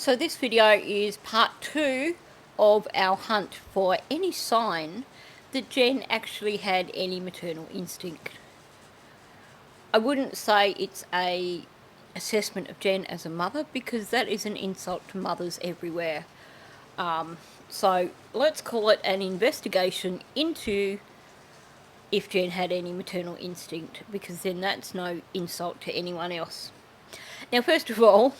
So this video is part 2 of our hunt for any sign that Jenn actually had any maternal instinct. I wouldn't say it's a assessment of Jenn as a mother, because that is an insult to mothers everywhere. So let's call it an investigation into if Jenn had any maternal instinct, because then that's no insult to anyone else. Now, first of all,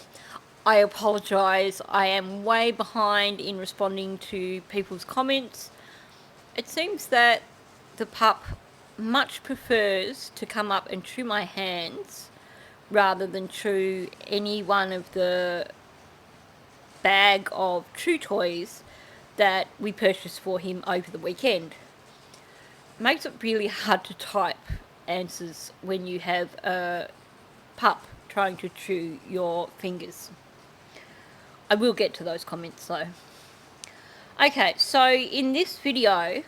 I apologise. I am way behind in responding to people's comments. It seems that the pup much prefers to come up and chew my hands rather than chew any one of the bag of chew toys that we purchased for him over the weekend. It makes it really hard to type answers when you have a pup trying to chew your fingers. I will get to those comments though. Okay, so in this video,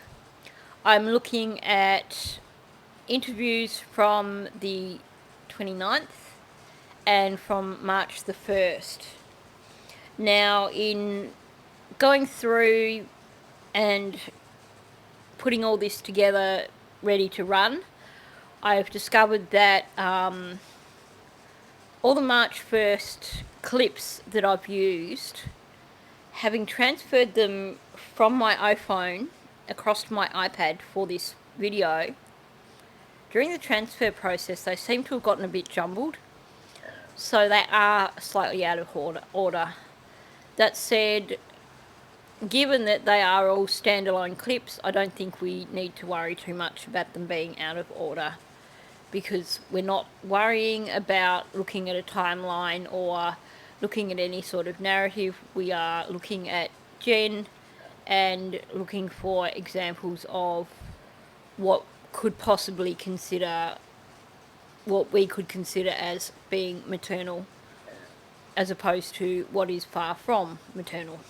I'm looking at interviews from the 29th and from March the 1st. Now, in going through and putting all this together ready to run, I've discovered that all the March 1st clips that I've used, having transferred them from my iPhone across to my iPad for this video, during the transfer process they seem to have gotten a bit jumbled, so they are slightly out of order. That said, given that they are all standalone clips, I don't think we need to worry too much about them being out of order, because we're not worrying about looking at a timeline or looking at any sort of narrative. We are looking at Jenn and looking for examples of what we could consider as being maternal, as opposed to what is far from maternal.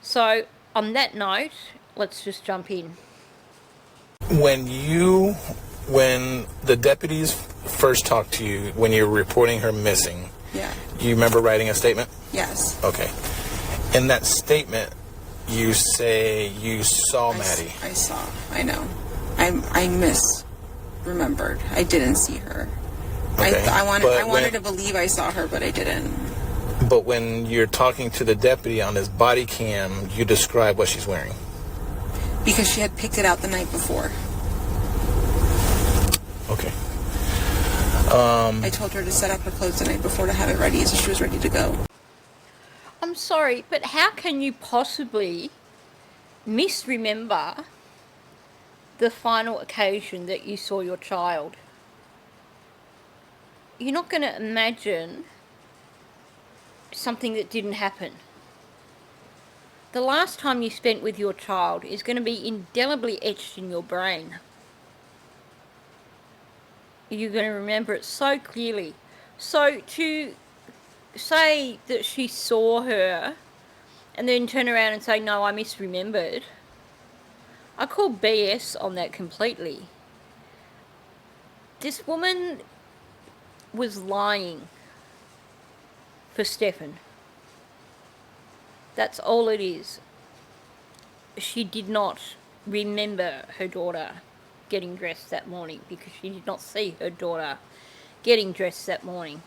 So on that note, let's just jump in. When the deputies first talked to you, when you were reporting her missing, yeah, you remember writing a statement? Yes. Okay. In that statement, you say you saw Maddie. I know. I misremembered. I didn't see her. Okay. I wanted to believe I saw her, but I didn't. But when you're talking to the deputy on his body cam, you describe what she's wearing. Because she had picked it out the night before. Okay. I told her to set up her clothes the night before to have it ready, so she was ready to go. I'm sorry, but how can you possibly misremember the final occasion that you saw your child? You're not going to imagine something that didn't happen. The last time you spent with your child is going to be indelibly etched in your brain. You're going to remember it so clearly. So to say that she saw her and then turn around and say, no, I misremembered, I call BS on that completely. This woman was lying for Stefan. That's all it is. She did not remember her daughter getting dressed that morning, because she did not see her daughter getting dressed that morning.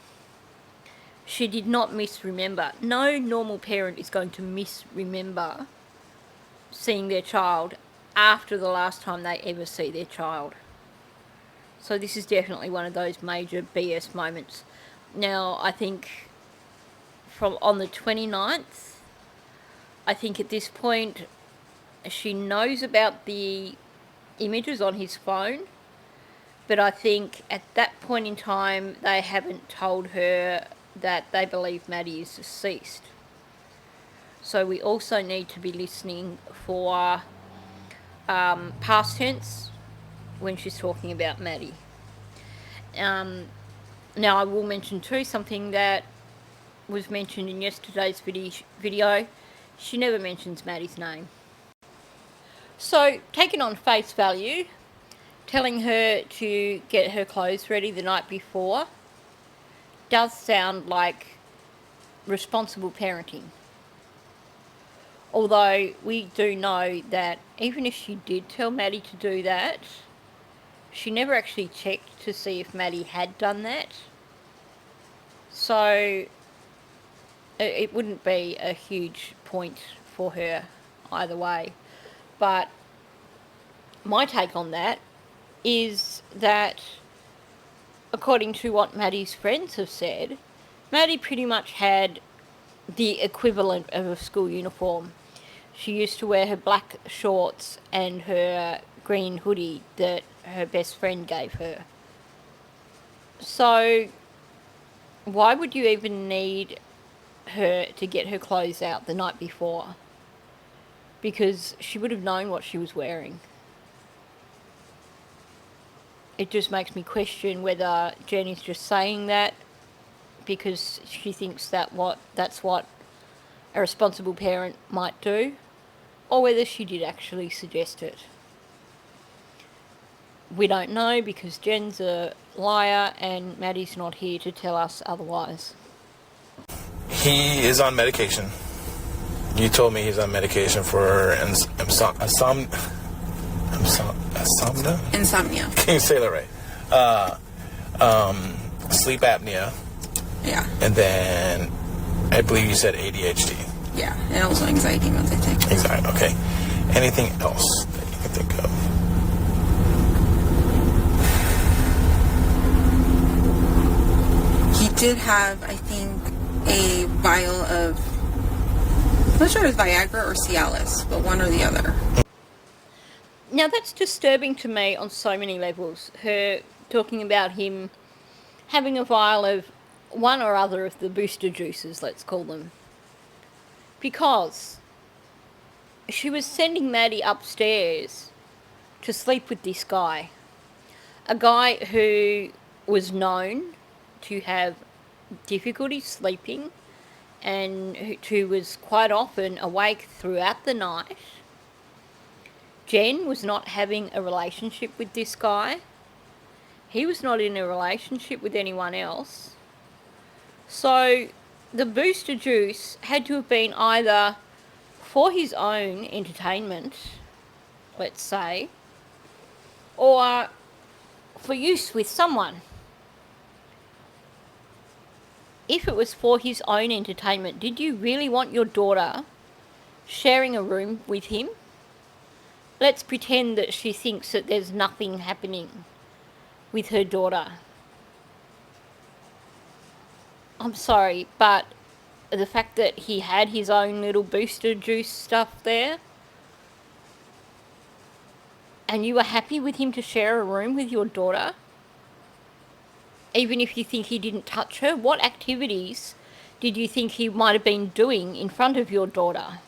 She did not misremember. No normal parent is going to misremember seeing their child after the last time they ever see their child. So this is definitely one of those major BS moments. Now, I think on the 29th, I think at this point she knows about the images on his phone, but I think at that point in time they haven't told her that they believe Maddie is deceased. So we also need to be listening for past tense when she's talking about Maddie. Now I will mention too something that was mentioned in yesterday's video. She never mentions Maddie's name. So, taken on face value, telling her to get her clothes ready the night before does sound like responsible parenting. Although we do know that even if she did tell Maddie to do that, she never actually checked to see if Maddie had done that. So it wouldn't be a huge point for her either way. But my take on that is that, according to what Maddie's friends have said, Maddie pretty much had the equivalent of a school uniform. She used to wear her black shorts and her green hoodie that her best friend gave her. So why would you even need her to get her clothes out the night before? Because she would have known what she was wearing. It just makes me question whether Jenn is just saying that because she thinks that's what a responsible parent might do, or whether she did actually suggest it. We don't know because Jen's a liar and Maddie's not here to tell us otherwise. He is on medication. You told me he's on medication for insomnia. Insomnia. Can you say that right? Sleep apnea. Yeah. And then I believe you said ADHD. Yeah, and also anxiety meds, I think. Anxiety, okay. Anything else that you can think of? He did have, I think, a vial of, I'm not sure if it was Viagra or Cialis, but one or the other. Now that's disturbing to me on so many levels. Her talking about him having a vial of one or other of the booster juices, let's call them. Because she was sending Maddie upstairs to sleep with this guy. A guy who was known to have difficulty sleeping and who was quite often awake throughout the night. Jenn was not having a relationship with this guy. He was not in a relationship with anyone else. So the booster juice had to have been either for his own entertainment, let's say, or for use with someone. If it was for his own entertainment, did you really want your daughter sharing a room with him? Let's pretend that she thinks that there's nothing happening with her daughter. I'm sorry, but the fact that he had his own little booster juice stuff there, and you were happy with him to share a room with your daughter, even if you think he didn't touch her, what activities did you think he might have been doing in front of your daughter?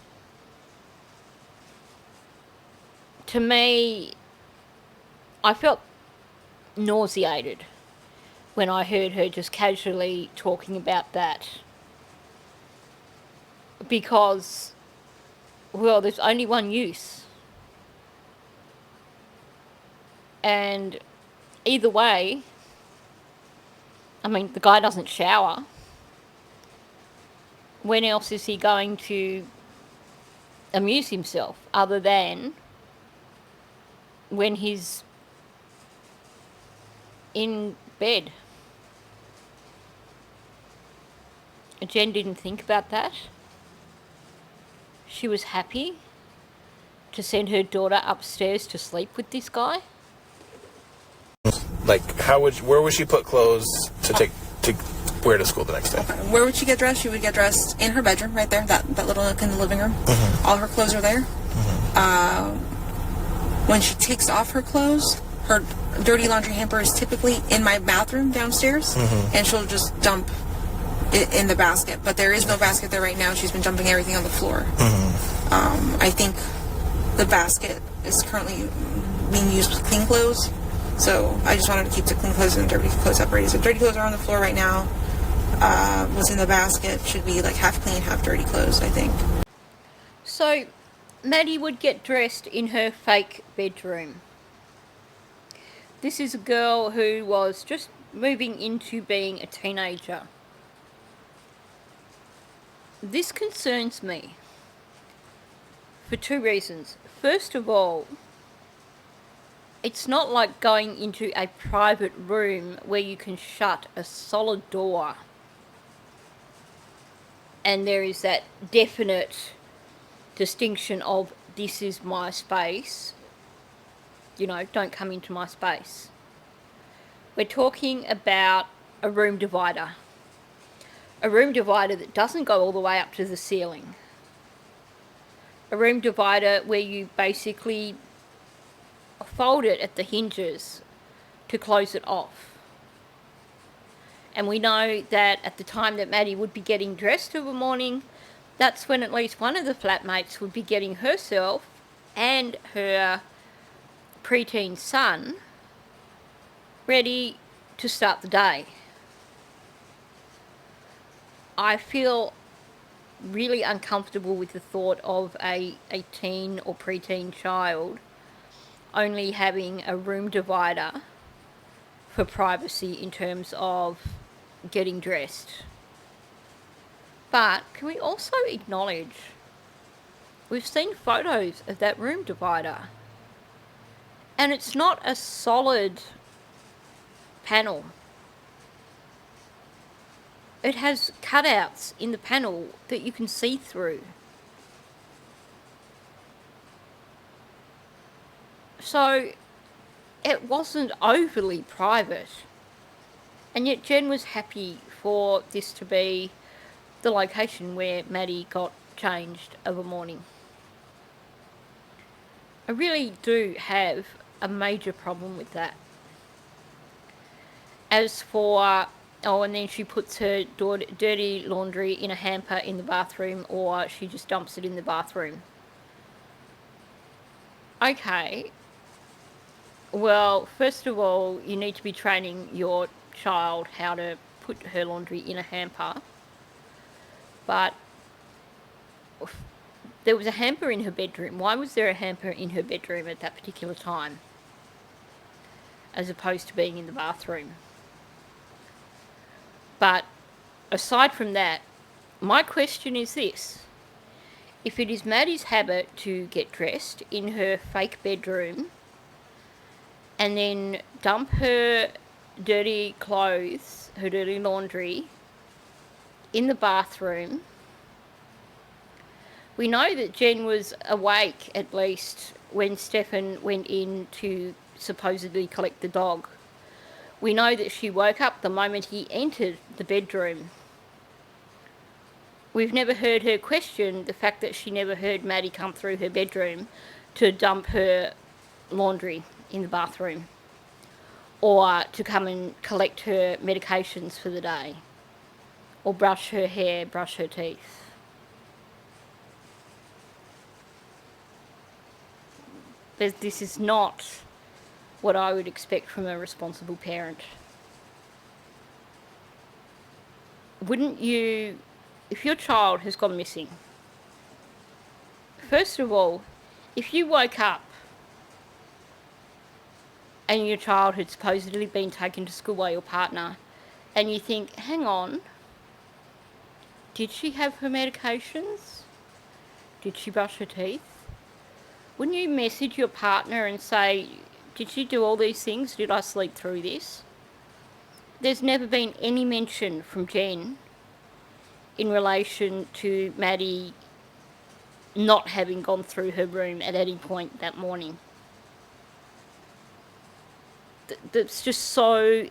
To me, I felt nauseated when I heard her just casually talking about that. Because, well, there's only one use. And either way, I mean, the guy doesn't shower. When else is he going to amuse himself other than when he's in bed? Jenn didn't think about that. She was happy to send her daughter upstairs to sleep with this guy. Like, where would she put clothes to wear to school the next day? Okay. Where would she get dressed? She would get dressed in her bedroom, right there, that little nook in the living room. Mm-hmm. All her clothes are there. Mm-hmm. When she takes off her clothes, her dirty laundry hamper is typically in my bathroom downstairs, mm-hmm. and she'll just dump it in the basket. But there is no basket there right now. She's been dumping everything on the floor. Mm-hmm. I think the basket is currently being used with clean clothes. So I just wanted to keep the clean clothes and dirty clothes separated. So dirty clothes are on the floor right now. What's in the basket should be like half clean, half dirty clothes, I think. So Maddie would get dressed in her fake bedroom. This is a girl who was just moving into being a teenager. This concerns me for two reasons. First of all, it's not like going into a private room where you can shut a solid door and there is that definite distinction of this is my space, don't come into my space. We're talking about a room divider. A room divider that doesn't go all the way up to the ceiling. A room divider where you basically fold it at the hinges to close it off. And we know that at the time that Maddie would be getting dressed of a morning, that's when at least one of the flatmates would be getting herself and her preteen son ready to start the day. I feel really uncomfortable with the thought of a teen or preteen child only having a room divider for privacy in terms of getting dressed. But can we also acknowledge we've seen photos of that room divider and it's not a solid panel. It has cutouts in the panel that you can see through. So it wasn't overly private. And yet Jenn was happy for this to be the location where Maddie got changed of a morning. I really do have a major problem with that. As for, and then she puts her dirty laundry in a hamper in the bathroom, or she just dumps it in the bathroom. Okay. Well, first of all, you need to be training your child how to put her laundry in a hamper. But there was a hamper in her bedroom. Why was there a hamper in her bedroom at that particular time, as opposed to being in the bathroom? But aside from that, my question is this. If it is Maddie's habit to get dressed in her fake bedroom and then dump her dirty clothes, her dirty laundry, in the bathroom, we know that Jenn was awake at least when Stefan went in to supposedly collect the dog. We know that she woke up the moment he entered the bedroom. We've never heard her question the fact that she never heard Maddie come through her bedroom to dump her laundry in the bathroom, or to come and collect her medications for the day, or brush her hair, brush her teeth. This is not what I would expect from a responsible parent. Wouldn't you, if your child has gone missing, first of all, if you woke up and your child had supposedly been taken to school by your partner, and you think, hang on, did she have her medications? Did she brush her teeth? Wouldn't you message your partner and say, did she do all these things? Did I sleep through this? There's never been any mention from Jenn in relation to Maddie not having gone through her room at any point that morning. That's just so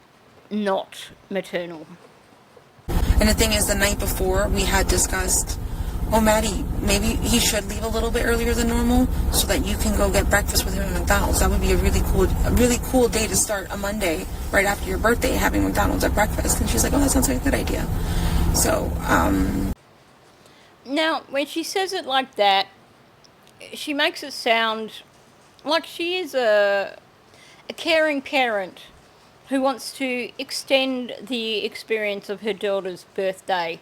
not maternal. And the thing is, the night before, we had discussed, oh, Maddie, maybe he should leave a little bit earlier than normal so that you can go get breakfast with him at McDonald's. That would be a really cool day to start a Monday right after your birthday, having McDonald's at breakfast. And she's like, oh, that sounds like a good idea. So, Now, when she says it like that, she makes it sound like she is a caring parent who wants to extend the experience of her daughter's birthday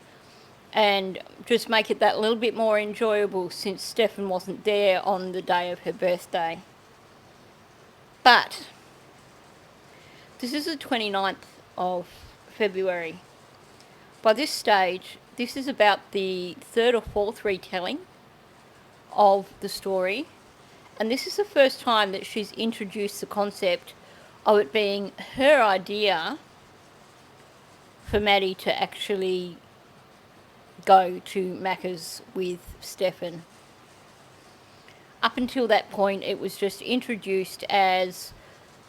and just make it that little bit more enjoyable since Stefan wasn't there on the day of her birthday. But this is the 29th of February. By this stage, this is about the third or fourth retelling of the story, and this is the first time that she's introduced the concept of it being her idea for Maddie to actually go to Macca's with Stefan. Up until that point, it was just introduced as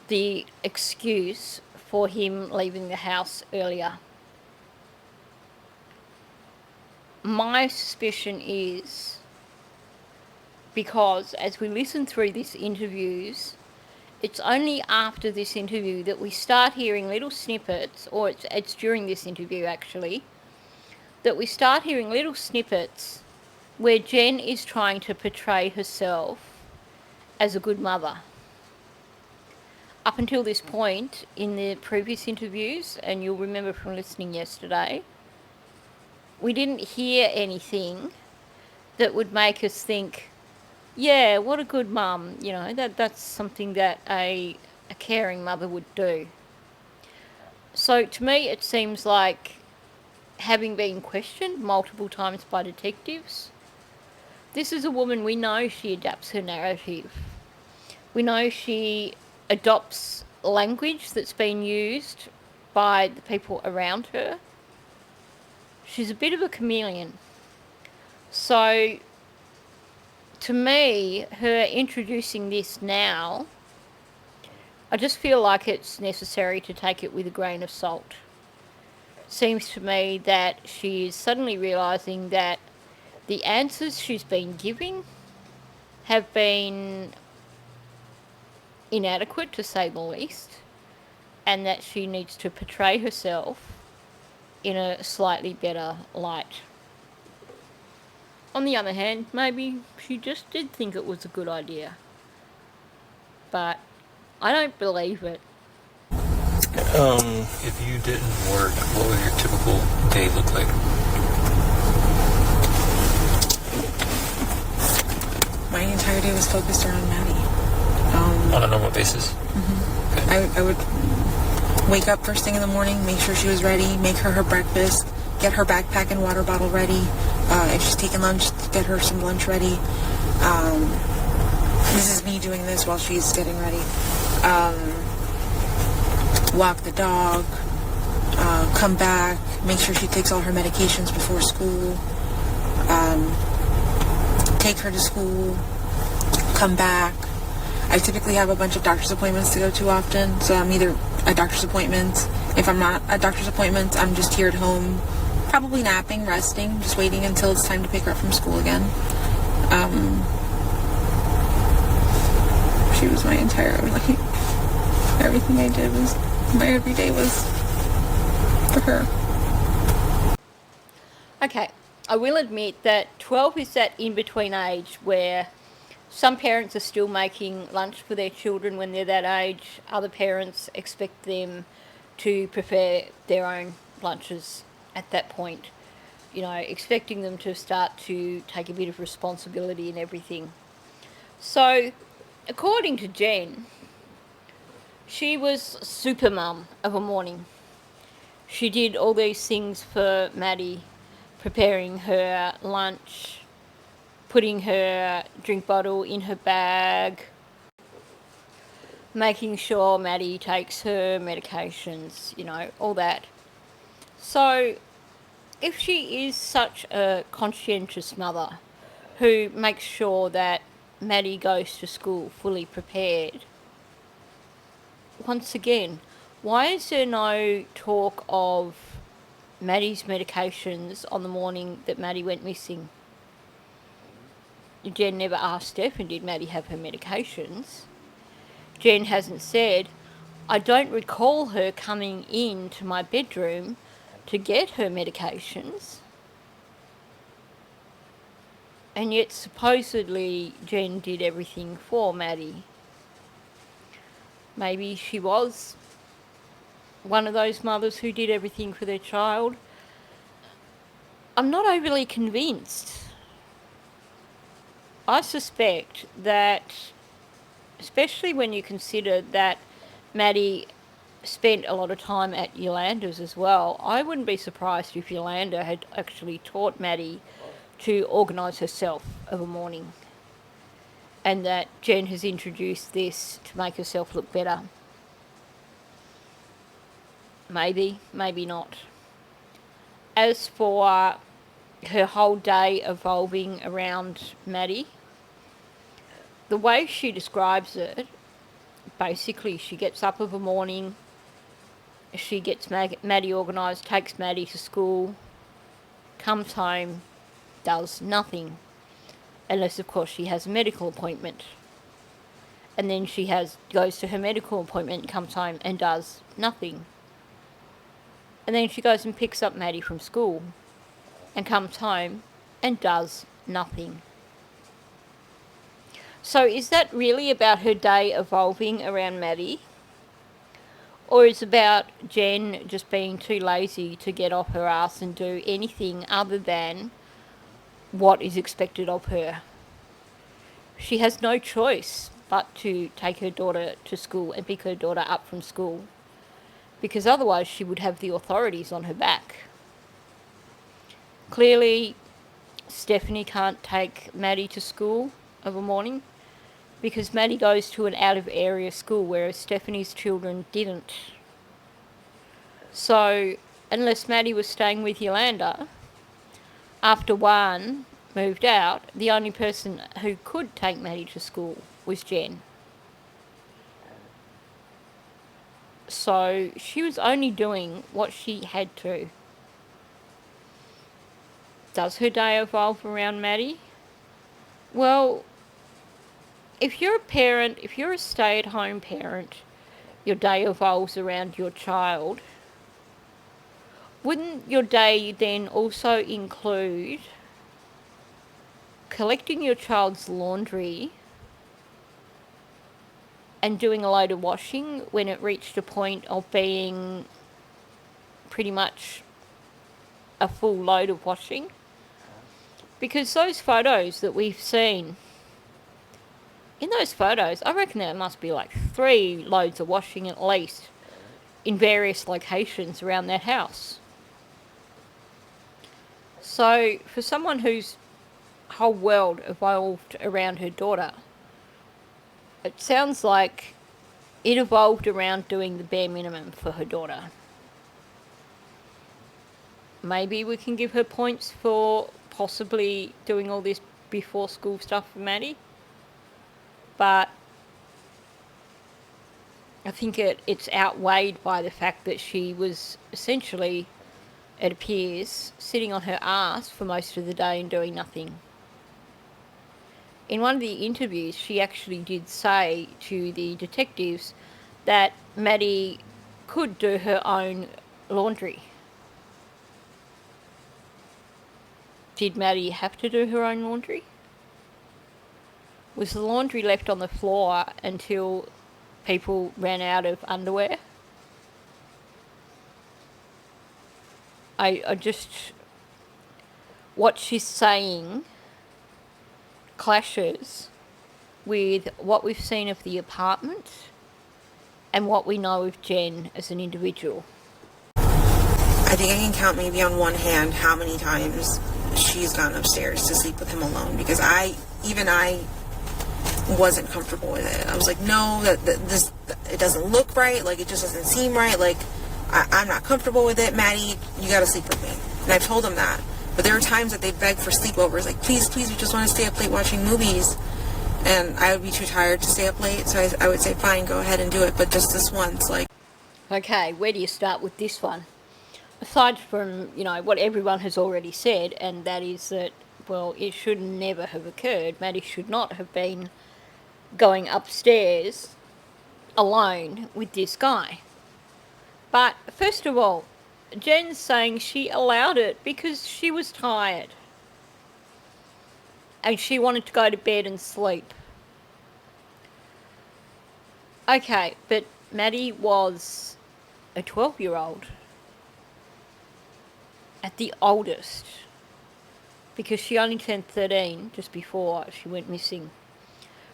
the excuse for him leaving the house earlier. My suspicion is because as we listen through these interviews, it's only after this interview that we start hearing little snippets, or it's during this interview actually, that we start hearing little snippets where Jenn is trying to portray herself as a good mother. Up until this point in the previous interviews, and you'll remember from listening yesterday, we didn't hear anything that would make us think, yeah, what a good mum, you know, that's something that a caring mother would do. So to me it seems like, having been questioned multiple times by detectives, this is a woman, we know she adapts her narrative. We know she adopts language that's been used by the people around her. She's a bit of a chameleon. So, to me, her introducing this now, I just feel like it's necessary to take it with a grain of salt. Seems to me that she is suddenly realising that the answers she's been giving have been inadequate, to say the least, and that she needs to portray herself in a slightly better light. On the other hand, maybe she just did think it was a good idea, but I don't believe it. If you didn't work, what would your typical day look like? My entire day was focused around Maddie. On a normal basis? Mm-hmm. Okay. I would wake up first thing in the morning, make sure she was ready, make her breakfast, get her backpack and water bottle ready. If she's taking lunch, get her some lunch ready. This is me doing this while she's getting ready. Walk the dog, come back, make sure she takes all her medications before school, take her to school, come back. I typically have a bunch of doctor's appointments to go to often, so I'm either at doctor's appointments. If I'm not at doctor's appointments, I'm just here at home, probably napping, resting, just waiting until it's time to pick her up from school again. She was my entire life. Everything I did was, my everyday was for her. Okay, I will admit that 12 is that in-between age where some parents are still making lunch for their children when they're that age. Other parents expect them to prepare their own lunches at that point. You know, expecting them to start to take a bit of responsibility in everything. So, according to Jenn, she was super mum of a morning. She did all these things for Maddie, preparing her lunch, putting her drink bottle in her bag, making sure Maddie takes her medications, you know, all that. So, if she is such a conscientious mother who makes sure that Maddie goes to school fully prepared, once again, why is there no talk of Maddie's medications on the morning that Maddie went missing? Jenn never asked Stefan, did Maddie have her medications? Jenn hasn't said, I don't recall her coming into my bedroom to get her medications. And yet supposedly Jenn did everything for Maddie. Maybe she was one of those mothers who did everything for their child. I'm not overly convinced. I suspect that, especially when you consider that Maddie spent a lot of time at Yolanda's as well. I wouldn't be surprised if Yolanda had actually taught Maddie to organise herself of a morning, and that Jenn has introduced this to make herself look better. Maybe, maybe not. As for her whole day evolving around Maddie, the way she describes it, basically she gets up of a morning, she gets Maddie organised, takes Maddie to school, comes home, does nothing. Unless, of course, she has a medical appointment. And then she goes to her medical appointment, comes home and does nothing. And then she goes and picks up Maddie from school and comes home and does nothing. So is that really about her day evolving around Maddie? Or is it about Jenn just being too lazy to get off her ass and do anything other than what is expected of her? She has no choice but to take her daughter to school and pick her daughter up from school, because otherwise she would have the authorities on her back. Clearly, Stephanie can't take Maddie to school of a morning because Maddie goes to an out-of-area school, whereas Stephanie's children didn't. So, unless Maddie was staying with Yolanda, after one moved out, the only person who could take Maddie to school was Jenn. So she was only doing what she had to. Does her day evolve around Maddie? Well, if you're a parent, if you're a stay-at-home parent, your day evolves around your child. Wouldn't your day then also include collecting your child's laundry and doing a load of washing when it reached a point of being pretty much a full load of washing? Because those photos that we've seen, in those photos, I reckon there must be like 3 loads of washing at least in various locations around that house. So for someone whose whole world evolved around her daughter, it sounds like it evolved around doing the bare minimum for her daughter. Maybe we can give her points for possibly doing all this before school stuff for Maddie. But I think it's outweighed by the fact that she was essentially, it appears, sitting on her ass for most of the day and doing nothing. In one of the interviews, she actually did say to the detectives that Maddie could do her own laundry. Did Maddie have to do her own laundry? Was the laundry left on the floor until people ran out of underwear? I just... What she's saying clashes with what we've seen of the apartment and what we know of Jenn as an individual. I think I can count maybe on one hand how many times she's gone upstairs to sleep with him alone, because I wasn't comfortable with it. I was like, no, this it doesn't look right, like it just doesn't seem right, like I'm not comfortable with it. Maddie, you gotta sleep with me. And I've told him that. But there are times that they beg for sleepovers, like, please, we just want to stay up late watching movies. And I would be too tired to stay up late, so I would say, fine, go ahead and do it, but just this once, like. Okay, where do you start with this one? Aside from, what everyone has already said, and that is that, well, it should never have occurred. Maddie should not have been going upstairs alone with this guy. But, first of all, Jen's saying she allowed it because she was tired. And she wanted to go to bed and sleep. Okay, but Maddie was a 12-year-old. At the oldest. Because she only turned 13 just before she went missing.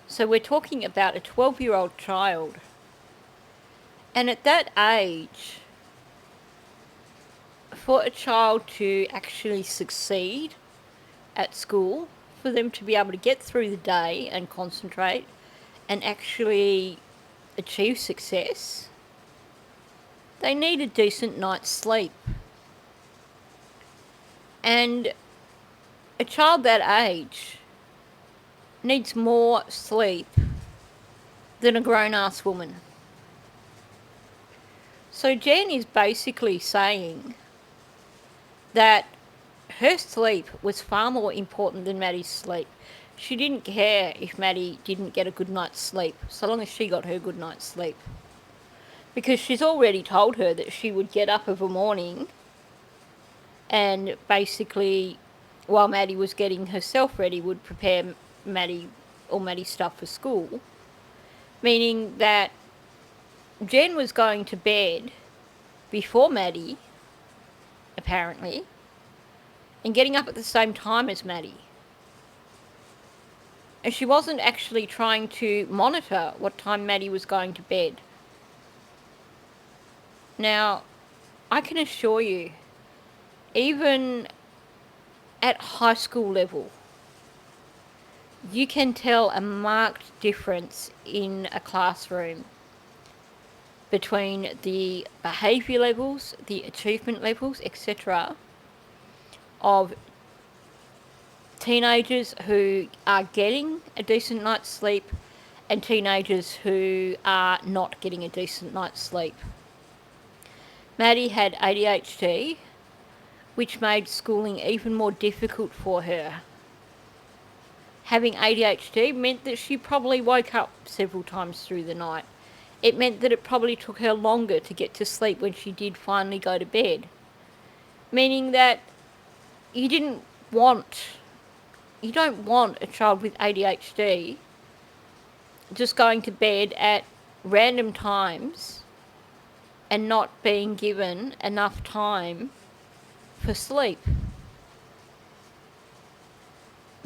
So we're talking about a 12-year-old child. And at that age, for a child to actually succeed at school, for them to be able to get through the day and concentrate and actually achieve success, they need a decent night's sleep. And a child that age needs more sleep than a grown-ass woman. So Jen is basically saying that her sleep was far more important than Maddie's sleep. She didn't care if Maddie didn't get a good night's sleep, so long as she got her good night's sleep. Because she's already told her that she would get up of a morning and basically, while Maddie was getting herself ready, would prepare Maddie's stuff for school. Meaning that Jen was going to bed before Maddie, apparently, and getting up at the same time as Maddie. And she wasn't actually trying to monitor what time Maddie was going to bed. Now, I can assure you, even at high school level, you can tell a marked difference in a classroom between the behaviour levels, the achievement levels, etc., of teenagers who are getting a decent night's sleep and teenagers who are not getting a decent night's sleep. Maddie had ADHD, which made schooling even more difficult for her. Having ADHD meant that she probably woke up several times through the night. It meant that it probably took her longer to get to sleep when she did finally go to bed. Meaning that you don't want a child with ADHD just going to bed at random times and not being given enough time for sleep.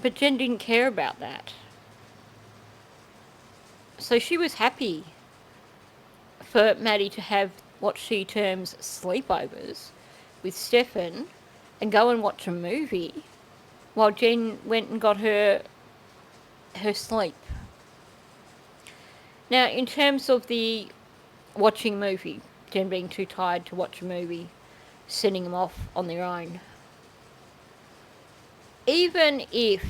But Jen didn't care about that. So she was happy for Maddie to have what she terms sleepovers with Stefan and go and watch a movie while Jen went and got her sleep. Now, in terms of the watching movie, Jen being too tired to watch a movie, sending them off on their own. Even if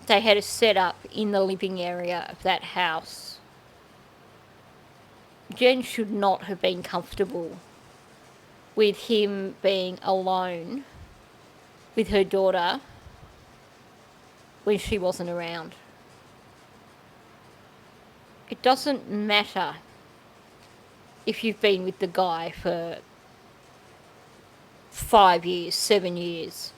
they had a setup in the living area of that house, Jen should not have been comfortable with him being alone with her daughter when she wasn't around. It doesn't matter if you've been with the guy for 5 years, 7 years,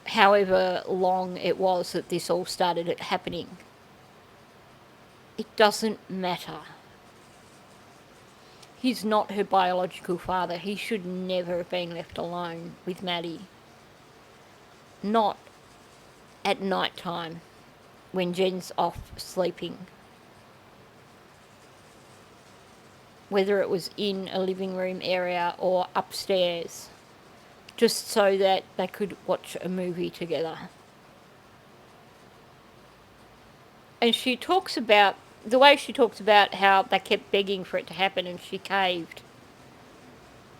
however long it was that this all started happening. It doesn't matter. He's not her biological father. He should never have been left alone with Maddie. Not at night time when Jen's off sleeping. Whether it was in a living room area or upstairs, just so that they could watch a movie together. And she talks about, the way she talks about how they kept begging for it to happen and she caved.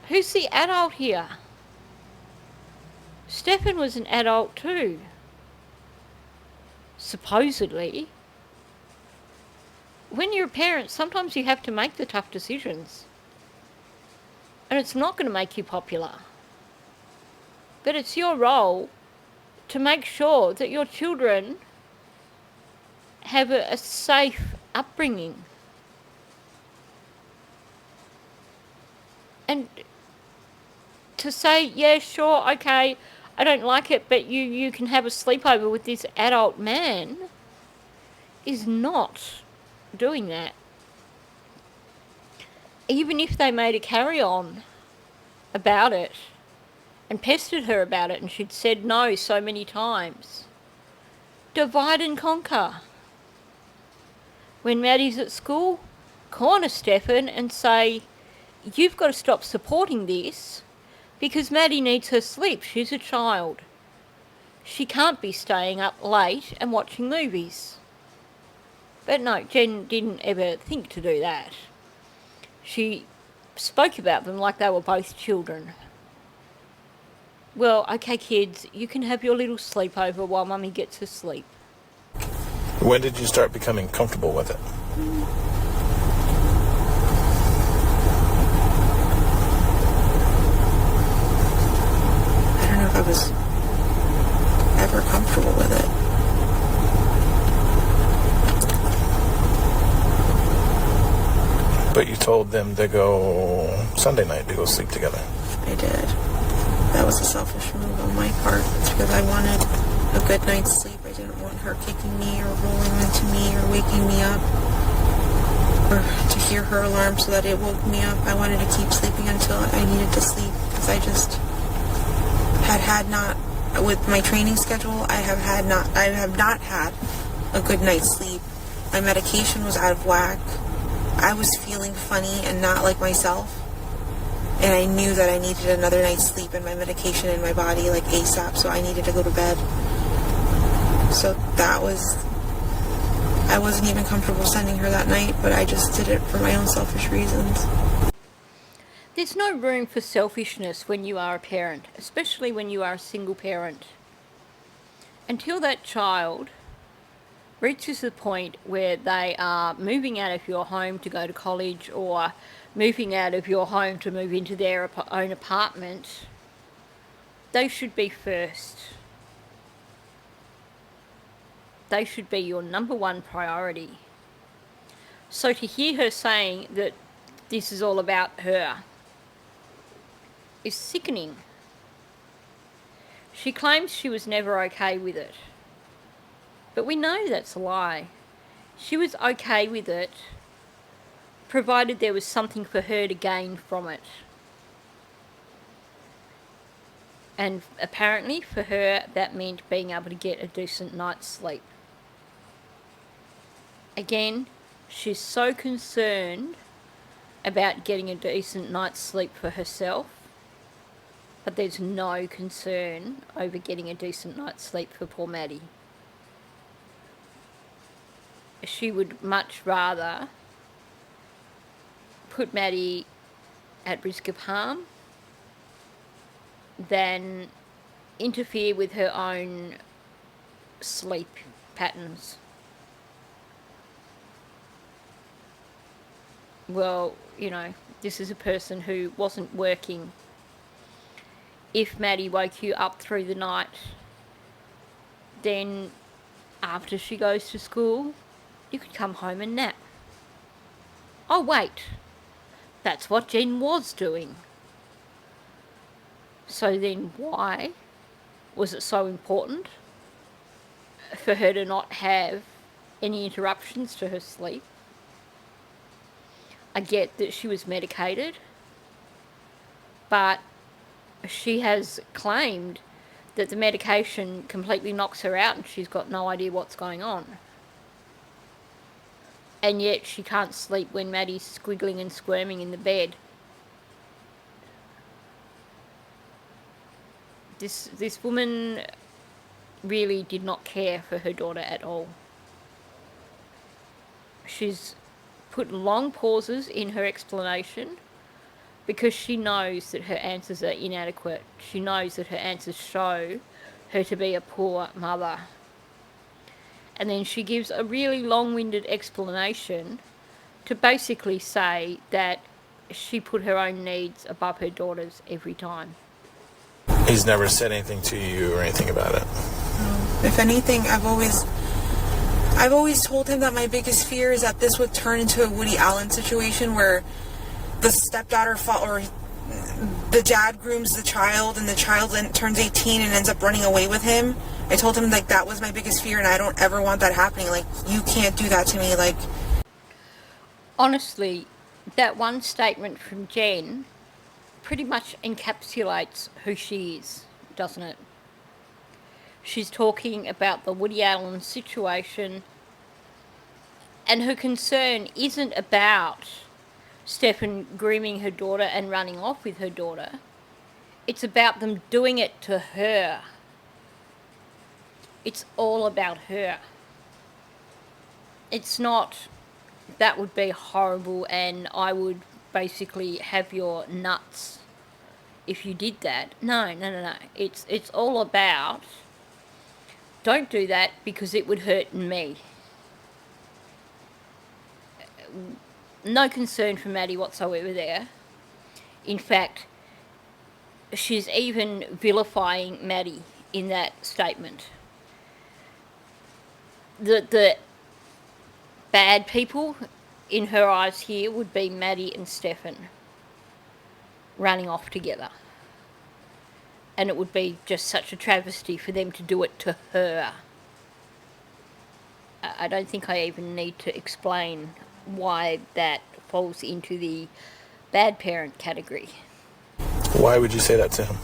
Who's the adult here? Stefan was an adult too. Supposedly. When you're a parent, sometimes you have to make the tough decisions. And it's not going to make you popular. But it's your role to make sure that your children have a safe upbringing. And to say, yeah, sure, okay, I don't like it, but you can have a sleepover with this adult man, is not doing that. Even if they made a carry-on about it and pestered her about it and she'd said no so many times, divide and conquer. When Maddie's at school, corner Stefan and say, you've got to stop supporting this because Maddie needs her sleep. She's a child. She can't be staying up late and watching movies. But no, Jen didn't ever think to do that. She spoke about them like they were both children. Well, okay, kids, you can have your little sleepover while Mummy gets her sleep. When did you start becoming comfortable with it? I don't know if I was ever comfortable with it. But you told them to go Sunday night to go sleep together. I did. That was a selfish move on my part. It's because I wanted a good night's sleep. I didn't want her kicking me or rolling into me or waking me up or to hear her alarm so that it woke me up. I wanted to keep sleeping until I needed to sleep because I just had not, with my training schedule, I have not had a good night's sleep. My medication was out of whack. I was feeling funny and not like myself. And I knew that I needed another night's sleep and my medication in my body like ASAP, so I needed to go to bed. So I wasn't even comfortable sending her that night, but I just did it for my own selfish reasons. There's no room for selfishness when you are a parent, especially when you are a single parent. Until that child reaches the point where they are moving out of your home to go to college or moving out of your home to move into their own apartment, they should be first. They should be your number one priority. So to hear her saying that this is all about her is sickening. She claims she was never okay with it. But we know that's a lie. She was okay with it, provided there was something for her to gain from it. And apparently for her, that meant being able to get a decent night's sleep. Again, she's so concerned about getting a decent night's sleep for herself, but there's no concern over getting a decent night's sleep for poor Maddie. She would much rather put Maddie at risk of harm than interfere with her own sleep patterns. Well, this is a person who wasn't working. If Maddie woke you up through the night, then after she goes to school, you could come home and nap. Oh, wait. That's what Jen was doing. So then why was it so important for her to not have any interruptions to her sleep? I get that she was medicated, but she has claimed that the medication completely knocks her out and she's got no idea what's going on. And yet she can't sleep when Maddie's squiggling and squirming in the bed. This woman really did not care for her daughter at all. She's put long pauses in her explanation because she knows that her answers are inadequate. She knows that her answers show her to be a poor mother. And then she gives a really long-winded explanation to basically say that she put her own needs above her daughter's every time. He's never said anything to you or anything about it? If anything, I've always told him that my biggest fear is that this would turn into a Woody Allen situation where the stepdaughter or the dad grooms the child and the child then turns 18 and ends up running away with him. I told him that was my biggest fear and I don't ever want that happening. You can't do that to me. Honestly, that one statement from Jen pretty much encapsulates who she is, doesn't it? She's talking about the Woody Allen situation And her concern isn't about Stefan grooming her daughter and running off with her daughter. It's about them doing it to her. It's all about her. It's not, that would be horrible and I would basically have your nuts if you did that. No. It's all about, don't do that because it would hurt me. No concern for Maddie whatsoever there. In fact, she's even vilifying Maddie in that statement. The bad people in her eyes here would be Maddie and Stefan running off together. And it would be just such a travesty for them to do it to her. I don't think I even need to explain why that falls into the bad parent category. Why would you say that to him?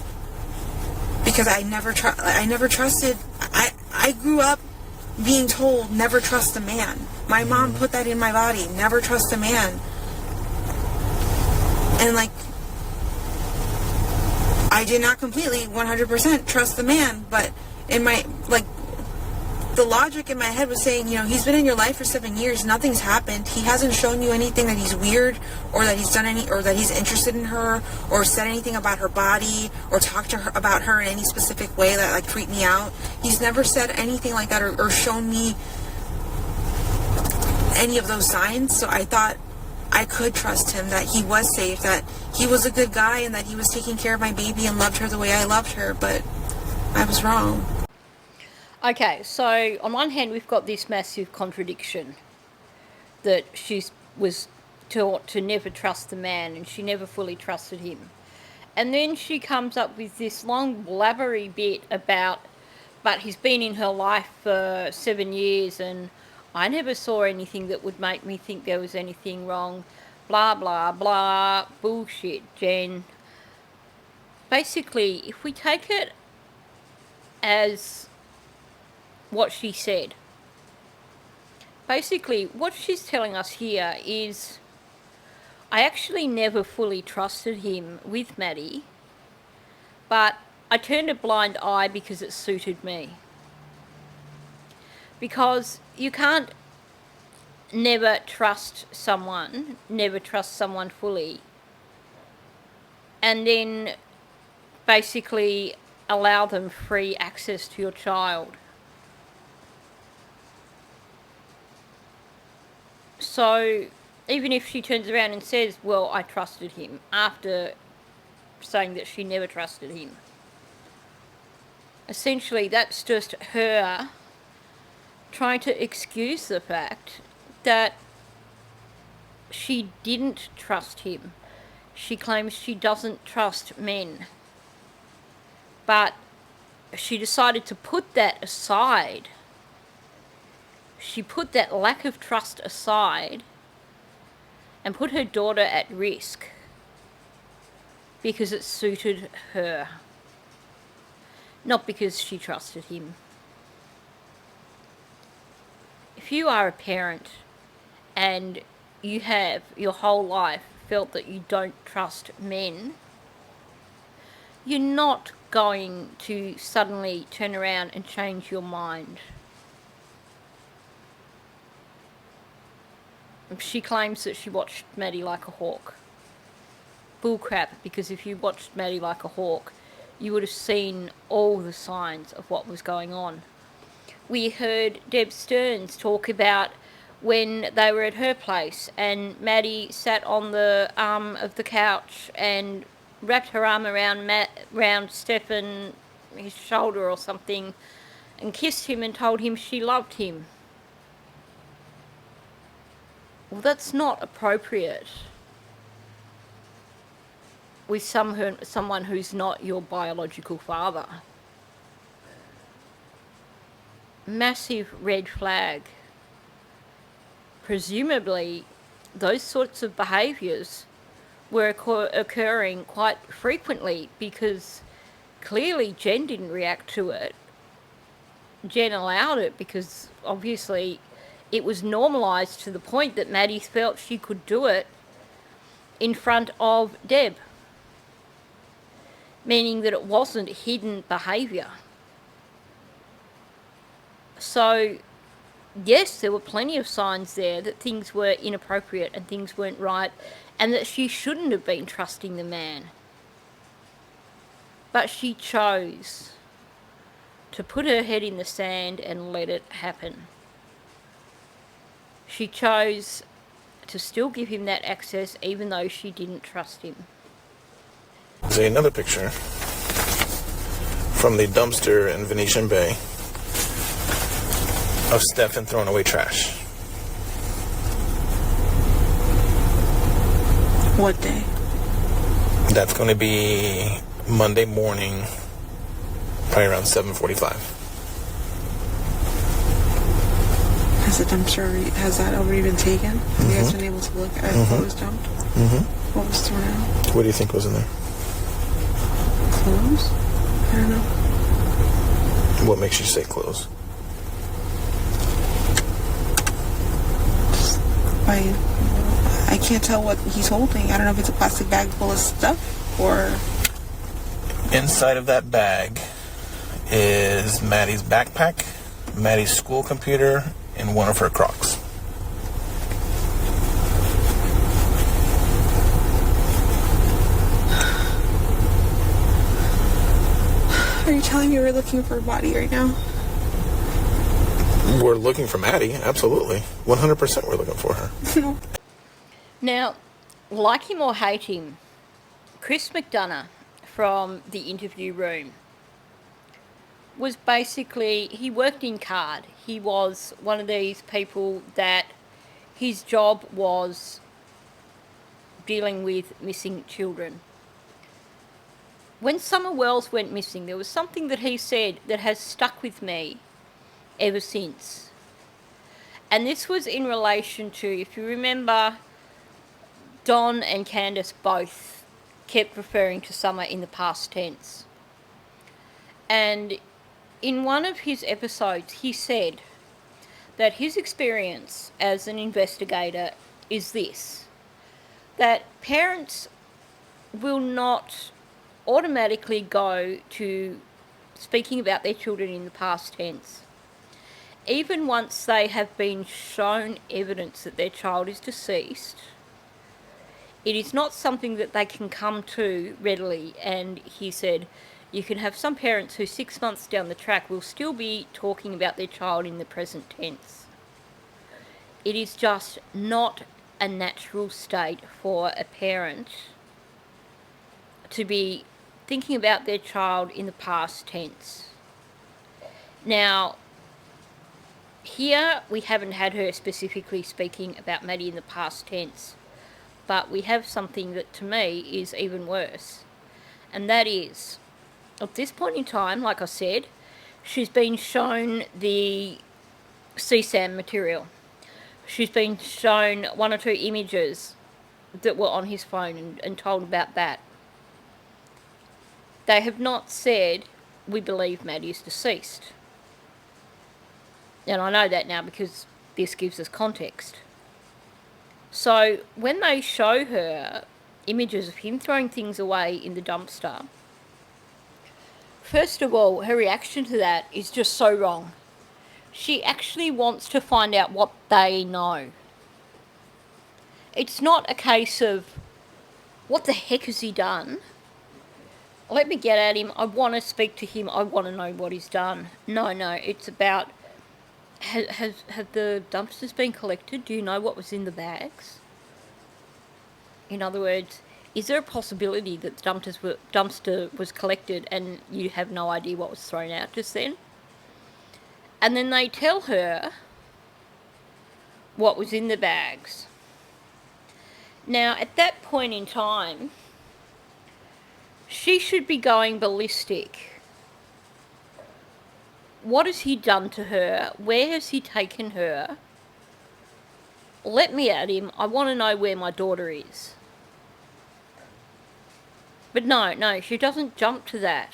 Because I never trusted. I grew up being told never trust a man. My mom put that in my body, never trust a man. And like, I did not completely 100% trust the man, but in my, like, the logic in my head was saying, you know, he's been in your life for 7 years, nothing's happened, he hasn't shown you anything that he's weird, or that he's done any, or that he's interested in her, or said anything about her body, or talked to her about her in any specific way that, like, creeped me out. He's never said anything like that, or shown me any of those signs, so I thought I could trust him, that he was safe, that he was a good guy, and that he was taking care of my baby and loved her the way I loved her, but I was wrong. Okay, so on one hand we've got this massive contradiction that she was taught to never trust the man and she never fully trusted him. And then she comes up with this long blabbery bit about, but he's been in her life for 7 years and I never saw anything that would make me think there was anything wrong. Blah, blah, blah. Bullshit, Jen. Basically, if we take it as what she said, basically what she's telling us here is, I actually never fully trusted him with Maddie, but I turned a blind eye because it suited me. Because you can't never trust someone fully, and then basically allow them free access to your child. So even if she turns around and says, well, I trusted him, after saying that she never trusted him, essentially that's just her trying to excuse the fact that she didn't trust him. She claims she doesn't trust men. But she decided to put that aside. She put that lack of trust aside and put her daughter at risk because it suited her, not because she trusted him. If you are a parent and you have your whole life felt that you don't trust men, you're not going to suddenly turn around and change your mind. She claims that she watched Maddie like a hawk. Bullcrap, because if you watched Maddie like a hawk, you would have seen all the signs of what was going on. We heard Deb Stearns talk about when they were at her place and Maddie sat on the arm of the couch and wrapped her arm around Stefan, his shoulder or something, and kissed him and told him she loved him. Well, that's not appropriate with someone who's not your biological father. Massive red flag. Presumably, those sorts of behaviours were occurring quite frequently because clearly Jen didn't react to it. Jen allowed it because obviously it was normalised to the point that Maddie felt she could do it in front of Deb, meaning that it wasn't hidden behaviour. So, yes, there were plenty of signs there that things were inappropriate and things weren't right, and that she shouldn't have been trusting the man. But she chose to put her head in the sand and let it happen. She chose to still give him that access even though she didn't trust him. See another picture from the dumpster in Venetian Bay of Stefan throwing away trash. What day? That's going to be Monday morning, probably around 7:45. Has the dumpster, has that already been taken? Have you guys been able to look at what was dumped? What was thrown out? What do you think was in there? Clothes? I don't know. What makes you say clothes? I can't tell what he's holding. I don't know if it's a plastic bag full of stuff or... Inside of that bag is Maddie's backpack, Maddie's school computer, and one of her Crocs. Are you telling me we're looking for a body right now? We're looking for Maddie, absolutely. 100% we're looking for her. Now, like him or hate him, Chris McDonough from the interview room was basically, he worked in card. He was one of these people that his job was dealing with missing children. When Summer Wells went missing, there was something that he said that has stuck with me ever since. And this was in relation to, if you remember, Don and Candace both kept referring to Summer in the past tense. And in one of his episodes, he said that his experience as an investigator is this, that parents will not automatically go to speaking about their children in the past tense, even once they have been shown evidence that their child is deceased. It is not something that they can come to readily. And he said, you can have some parents who 6 months down the track will still be talking about their child in the present tense. It is just not a natural state for a parent to be thinking about their child in the past tense. Now, here we haven't had her specifically speaking about Maddie in the past tense, but we have something that to me is even worse. And that is, at this point in time, like I said, she's been shown the CSAM material. She's been shown one or two images that were on his phone and told about that. They have not said, we believe Maddie is deceased. And I know that now because this gives us context. So when they show her images of him throwing things away in the dumpster, first of all, her reaction to that is just so wrong. She actually wants to find out what they know. It's not a case of, what the heck has he done? Let me get at him. I want to speak to him. I want to know what he's done. No, it's about, have the dumpsters been collected? Do you know what was in the bags? In other words, is there a possibility that the dumpster was collected and you have no idea what was thrown out just then? And then they tell her what was in the bags. Now, at that point in time, she should be going ballistic. What has he done to her? Where has he taken her? Let me at him. I want to know where my daughter is. But no, she doesn't jump to that.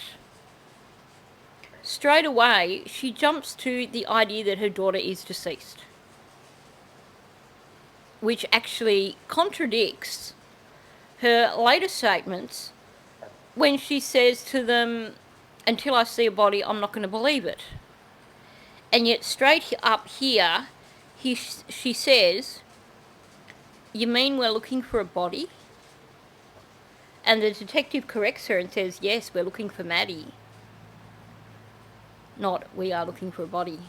Straight away, she jumps to the idea that her daughter is deceased. which actually contradicts her later statements when she says to them, until I see a body, I'm not going to believe it. And yet straight up here, she says, you mean we're looking for a body? And the detective corrects her and says, yes, we're looking for Maddie. Not, we are looking for a body.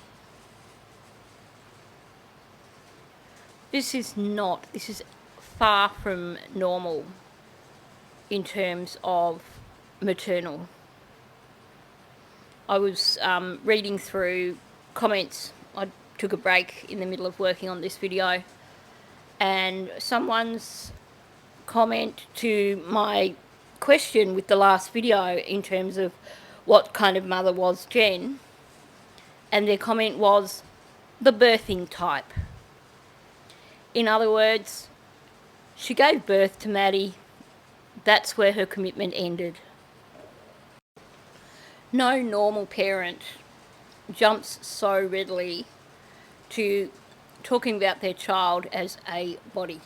This is far from normal in terms of maternal. I was reading through comments. I took a break in the middle of working on this video, and someone's comment to my question with the last video in terms of what kind of mother was Jenn, and their comment was the birthing type. In other words, she gave birth to Maddie. That's where her commitment ended. No normal parent jumps so readily to talking about their child as a body.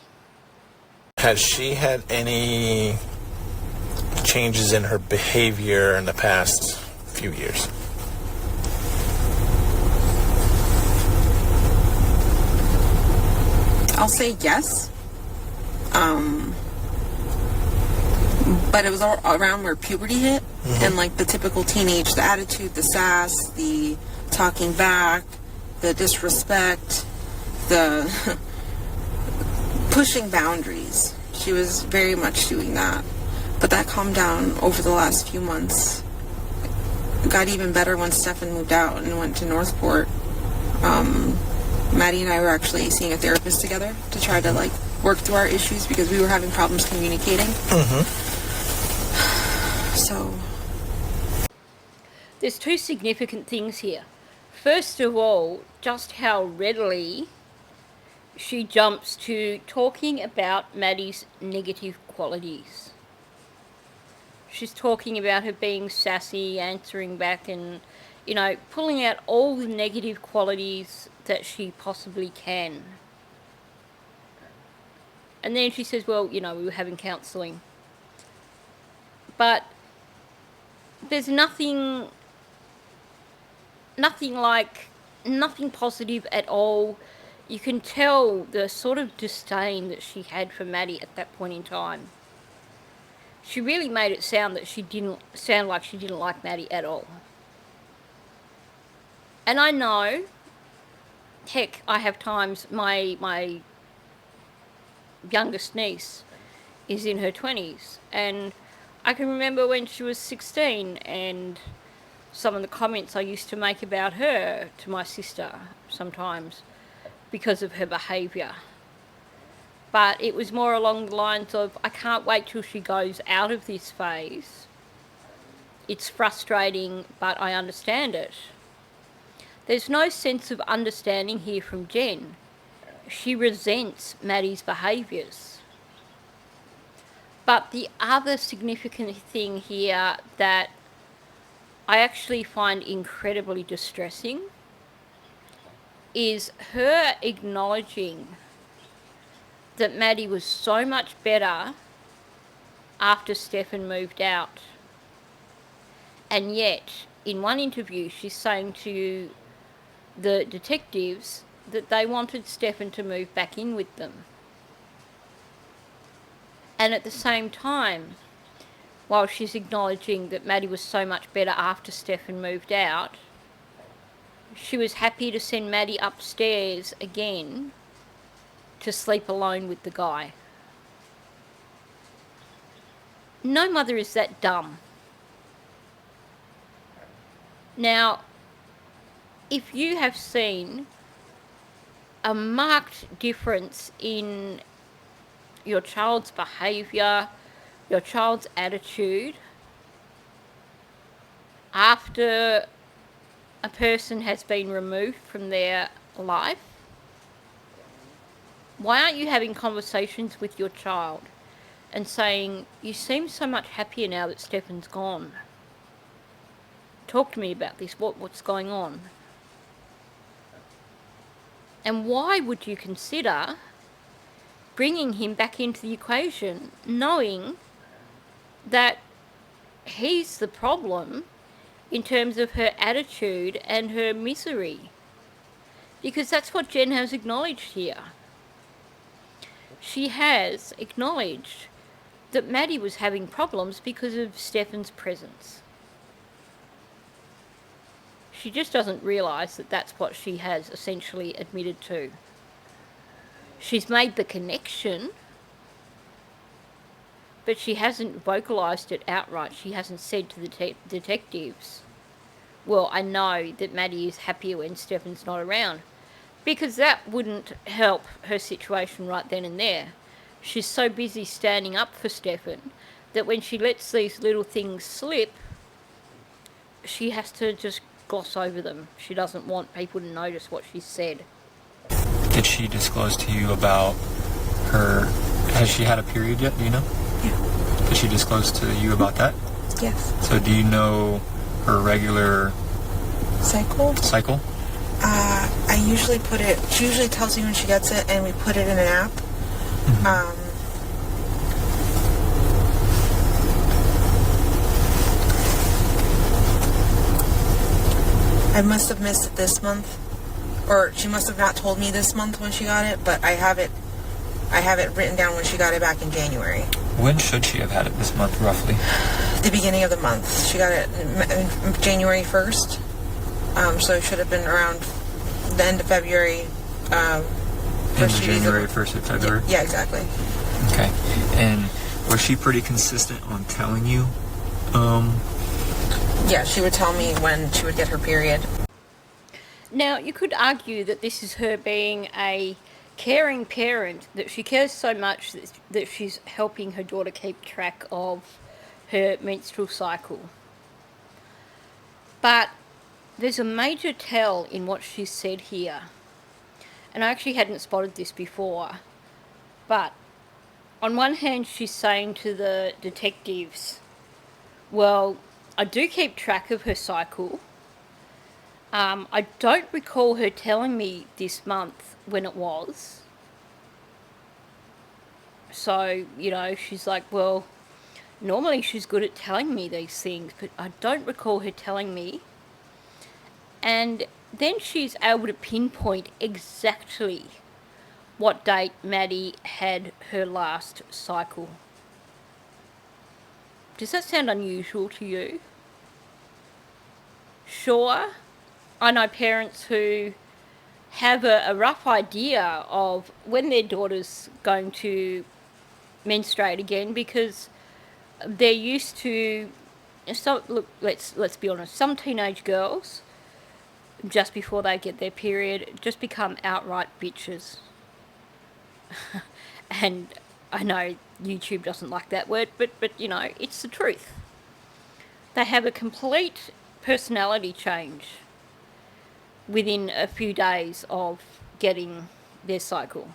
Has she had any changes in her behavior in the past few years? I'll say yes. But it was all around where puberty hit, and like the typical teenage, the attitude, the sass, the talking back, the disrespect, the pushing boundaries. She was very much doing that. But that calmed down over the last few months. It got even better when Stefan moved out and went to Northport. Maddie and I were actually seeing a therapist together to try to like work through our issues because we were having problems communicating. So there's two significant things here. First of all, just how readily she jumps to talking about Maddie's negative qualities. She's talking about her being sassy, answering back, and, you know, pulling out all the negative qualities that she possibly can. And then she says, well, you know, we were having counselling. But there's nothing positive at all. You can tell the sort of disdain that she had for Maddie at that point in time. She really made it sound like she didn't like Maddie at all. And I know, heck, I have times, my youngest niece is in her 20s, and I can remember when she was 16 and some of the comments I used to make about her to my sister sometimes because of her behaviour. But it was more along the lines of, I can't wait till she goes out of this phase. It's frustrating, but I understand it. There's no sense of understanding here from Jenn. She resents Maddie's behaviours. But the other significant thing here that I actually find incredibly distressing is her acknowledging that Maddie was so much better after Stefan moved out. And yet, in one interview, she's saying to the detectives that they wanted Stefan to move back in with them. And at the same time, while she's acknowledging that Maddie was so much better after Stefan moved out, she was happy to send Maddie upstairs again to sleep alone with the guy. No mother is that dumb. Now, if you have seen a marked difference in your child's behaviour, your child's attitude, after a person has been removed from their life, why aren't you having conversations with your child and saying, you seem so much happier now that Stefan's gone? Talk to me about this. What's going on? And why would you consider bringing him back into the equation, knowing that he's the problem in terms of her attitude and her misery. Because that's what Jenn has acknowledged here. She has acknowledged that Maddie was having problems because of Stefan's presence. She just doesn't realise that that's what she has essentially admitted to. She's made the connection, but she hasn't vocalised it outright. She hasn't said to the detectives, well, I know that Maddie is happier when Stefan's not around. Because that wouldn't help her situation right then and there. She's so busy standing up for Stefan that when she lets these little things slip, she has to just gloss over them. She doesn't want people to notice what she said. Did she disclose to you about her... Has she had a period yet, do you know? Yeah. Did she disclose to you about that? Yes. So do you know her regular... Cycle? I usually put it... She usually tells me when she gets it, and we put it in an app. Mm-hmm. I must have missed it this month, or she must have not told me this month when she got it, but I have it written down when she got it back in January. When should she have had it this month, roughly? The beginning of the month. She got it January 1st. So it should have been around the end of February. January, 1st of February? Yeah, exactly. Okay. And was she pretty consistent on telling you? Yeah, she would tell me when she would get her period. Now, you could argue that this is her being a caring parent, that she cares so much that she's helping her daughter keep track of her menstrual cycle. But there's a major tell in what she said here. And I actually hadn't spotted this before. But on one hand, she's saying to the detectives, well, I do keep track of her cycle. I don't recall her telling me this month when it was. So, she's like, well, normally she's good at telling me these things, but I don't recall her telling me. And then she's able to pinpoint exactly what date Maddie had her last cycle. Does that sound unusual to you? Sure, I know parents who have a rough idea of when their daughter's going to menstruate again because they're used to... So, look, let's be honest, some teenage girls, just before they get their period, just become outright bitches. And I know YouTube doesn't like that word, but it's the truth. They have a complete personality change within a few days of getting their cycle.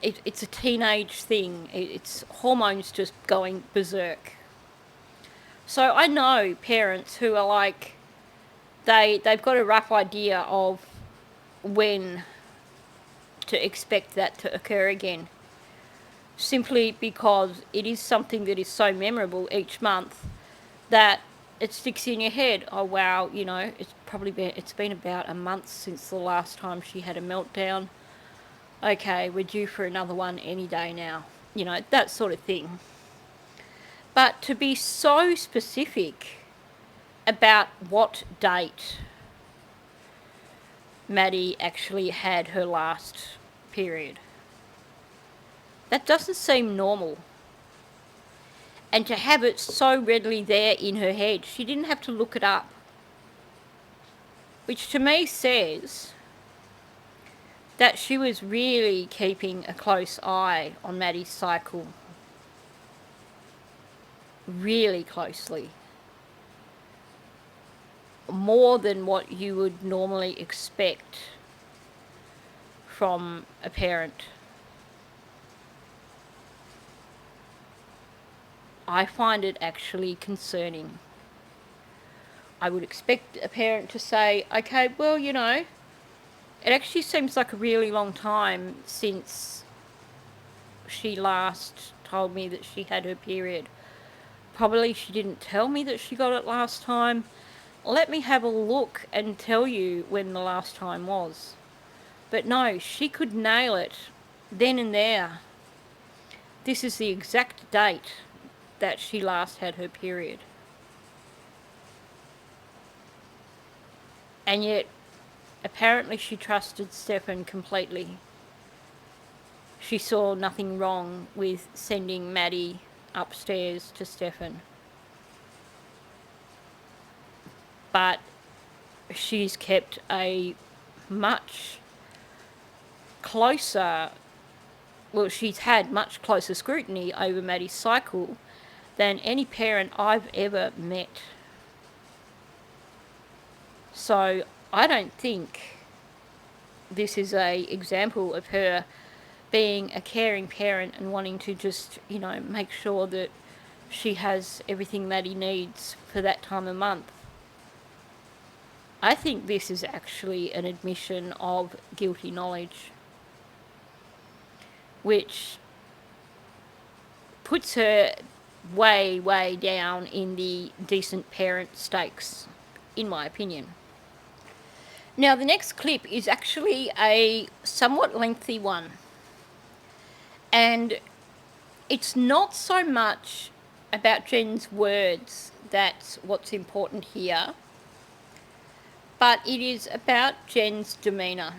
It's a teenage thing. It's hormones just going berserk. So I know parents who are like, they've got a rough idea of when to expect that to occur again. Simply because it is something that is so memorable each month that it sticks in your head. Oh wow, it's been about a month since the last time she had a meltdown. Okay, we're due for another one any day now. That sort of thing. But to be so specific about what date Maddie actually had her last period, that doesn't seem normal. And to have it so readily there in her head, she didn't have to look it up. Which to me says that she was really keeping a close eye on Maddie's cycle. Really closely. More than what you would normally expect from a parent. I find it actually concerning. I would expect a parent to say, okay, well, It actually seems like a really long time since she last told me that she had her period. Probably she didn't tell me that she got it last time. Let me have a look and tell you when the last time was. But no, she could nail it then and there. This is the exact date that she last had her period. And yet, apparently she trusted Stefan completely. She saw nothing wrong with sending Maddie upstairs to Stefan. But she's kept a much closer, well, she's had much closer scrutiny over Maddie's cycle than any parent I've ever met. So I don't think this is a example of her being a caring parent and wanting to just, make sure that she has everything Maddie needs for that time of month. I think this is actually an admission of guilty knowledge, which puts her way, way down in the decent parent stakes, in my opinion. Now, the next clip is actually a somewhat lengthy one. And it's not so much about Jenn's words that's what's important here, but it is about Jenn's demeanour.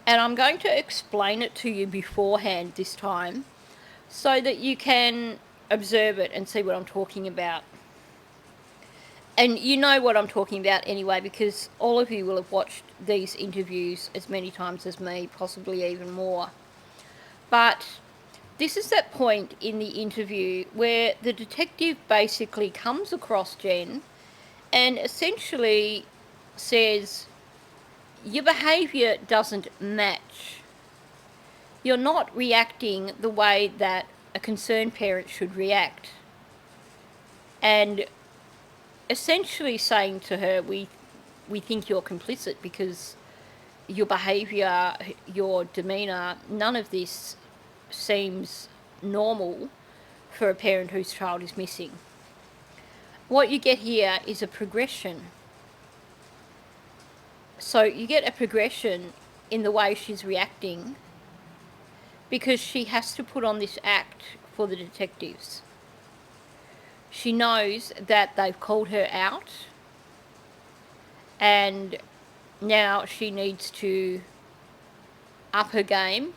And I'm going to explain it to you beforehand this time so that you can observe it and see what I'm talking about. And you know what I'm talking about anyway, because all of you will have watched these interviews as many times as me, possibly even more. But this is that point in the interview where the detective basically comes across Jenn and essentially says, your behaviour doesn't match. You're not reacting the way that a concerned parent should react. And essentially saying to her, we think you're complicit because your behaviour, your demeanour, none of this seems normal for a parent whose child is missing. What you get here is a progression. So you get a progression in the way she's reacting because she has to put on this act for the detectives. She knows that they've called her out and now she needs to up her game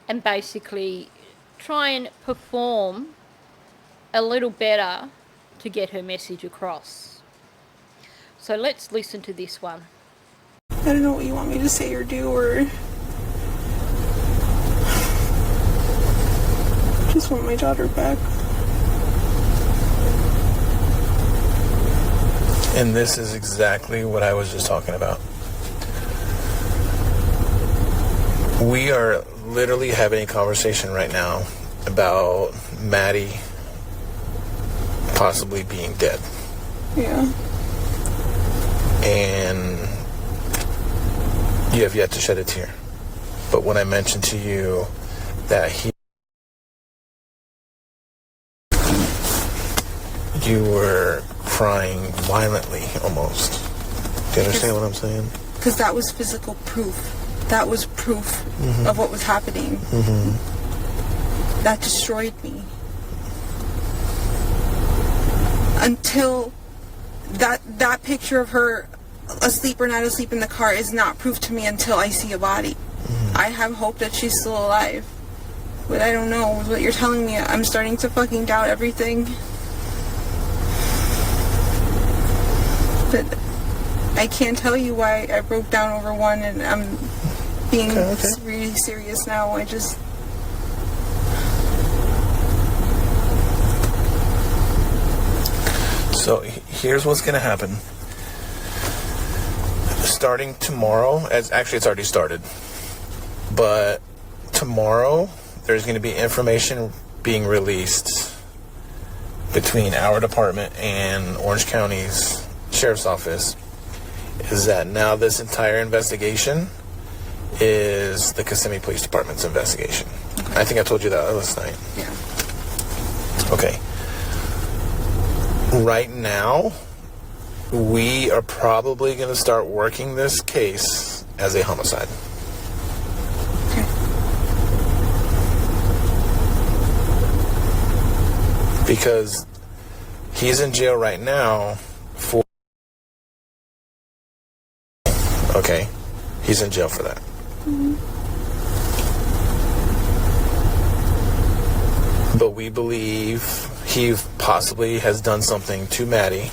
and basically try and perform a little better to get her message across. So let's listen to this one. I don't know what you want me to say or do, or just want my daughter back. And this is exactly what I was just talking about. We are literally having a conversation right now about Maddie possibly being dead. Yeah. And you have yet to shed a tear. But when I mentioned to you that you were crying violently almost. Do you understand what I'm saying? Because that was physical proof. That was proof of what was happening. That destroyed me. Until that picture of her asleep or not asleep in the car is not proof to me until I see a body. I have hope that she's still alive. But I don't know. With what you're telling me, I'm starting to fucking doubt everything. But I can't tell you why I broke down over one, and I'm being really serious now. So here's what's going to happen. Starting tomorrow, it's already started, but tomorrow there's going to be information being released between our department and Orange County's Sheriff's Office, is that now this entire investigation is the Kissimmee Police Department's investigation. Okay. I think I told you that last night. Yeah. Okay. Right now, we are probably going to start working this case as a homicide. Okay. Because he's in jail right now for... Okay. He's in jail for that. Mm-hmm. But we believe he possibly has done something to Maddie.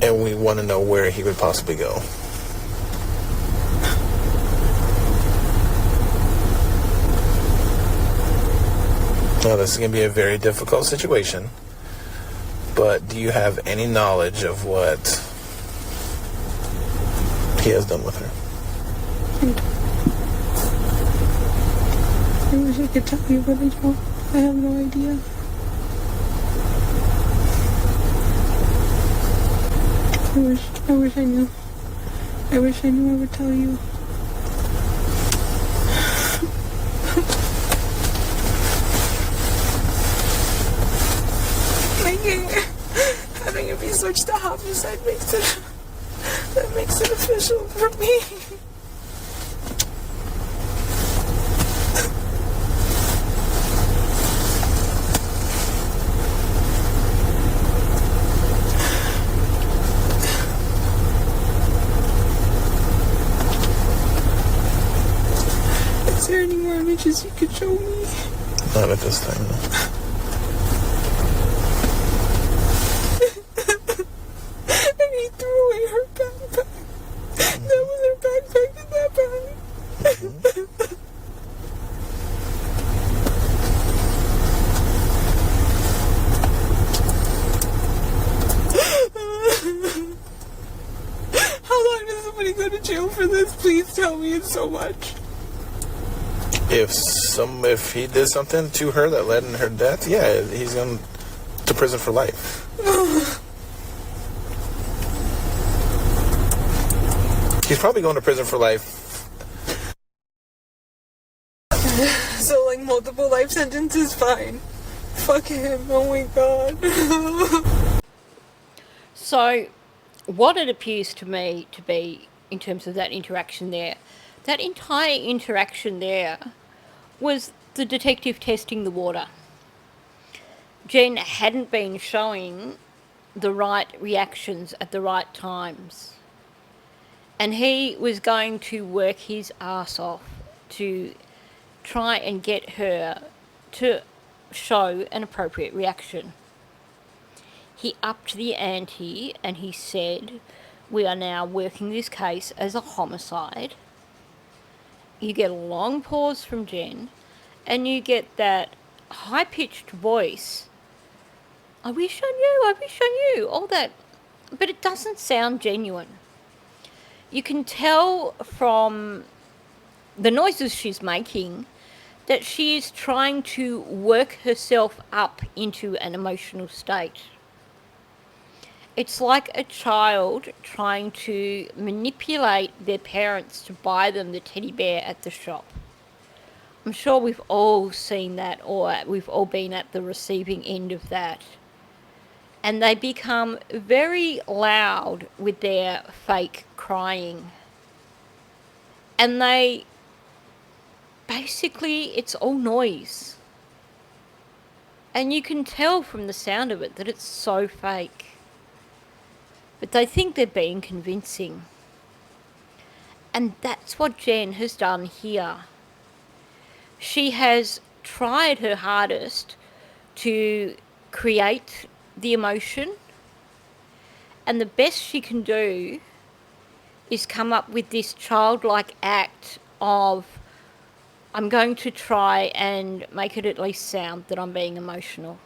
And we want to know where he would possibly go. Now, this is going to be a very difficult situation. But do you have any knowledge of what he has done with her? I wish I could tell you, but I don't. I have no idea. I wish I knew. I wish I knew I would tell you. Having it be switched to homicide makes it official for me. Is there any more images you could show me? Not at this time, no. And he threw away her backpack. That was her backpack in that bag. How long does somebody go to jail for this? Please tell me. It's so much. If he did something to her that led in her death, yeah, he's going to prison for life. He's probably going to prison for life. So, like, multiple life sentences, fine. Fuck him. Oh my god. So, what it appears to me to be, in terms of that interaction there, that entire interaction there was the detective testing the water. Jenn hadn't been showing the right reactions at the right times. And he was going to work his ass off to try and get her to show an appropriate reaction. He upped the ante and he said, we are now working this case as a homicide. You get a long pause from Jenn, and you get that high-pitched voice. I wish I knew, all that. But it doesn't sound genuine. You can tell from the noises she's making that she is trying to work herself up into an emotional state. It's like a child trying to manipulate their parents to buy them the teddy bear at the shop. I'm sure we've all seen that, or we've all been at the receiving end of that. And they become very loud with their fake crying. And basically, it's all noise. And you can tell from the sound of it that it's so fake. But they think they're being convincing. And that's what Jenn has done here. She has tried her hardest to create the emotion, and the best she can do is come up with this childlike act of, I'm going to try and make it at least sound that I'm being emotional.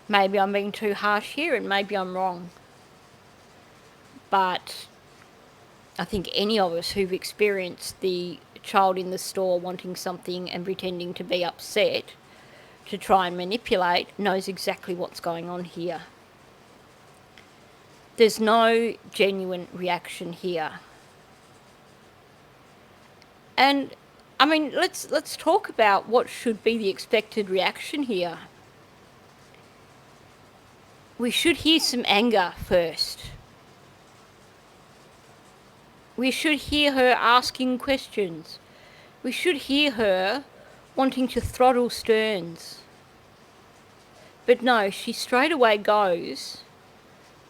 Maybe I'm being too harsh here, and maybe I'm wrong. But I think any of us who've experienced the child in the store wanting something and pretending to be upset, to try and manipulate knows exactly what's going on here. There's no genuine reaction here. And I mean, let's talk about what should be the expected reaction here. We should hear some anger first. We should hear her asking questions. We should hear her wanting to throttle Stearns. But no, she straight away goes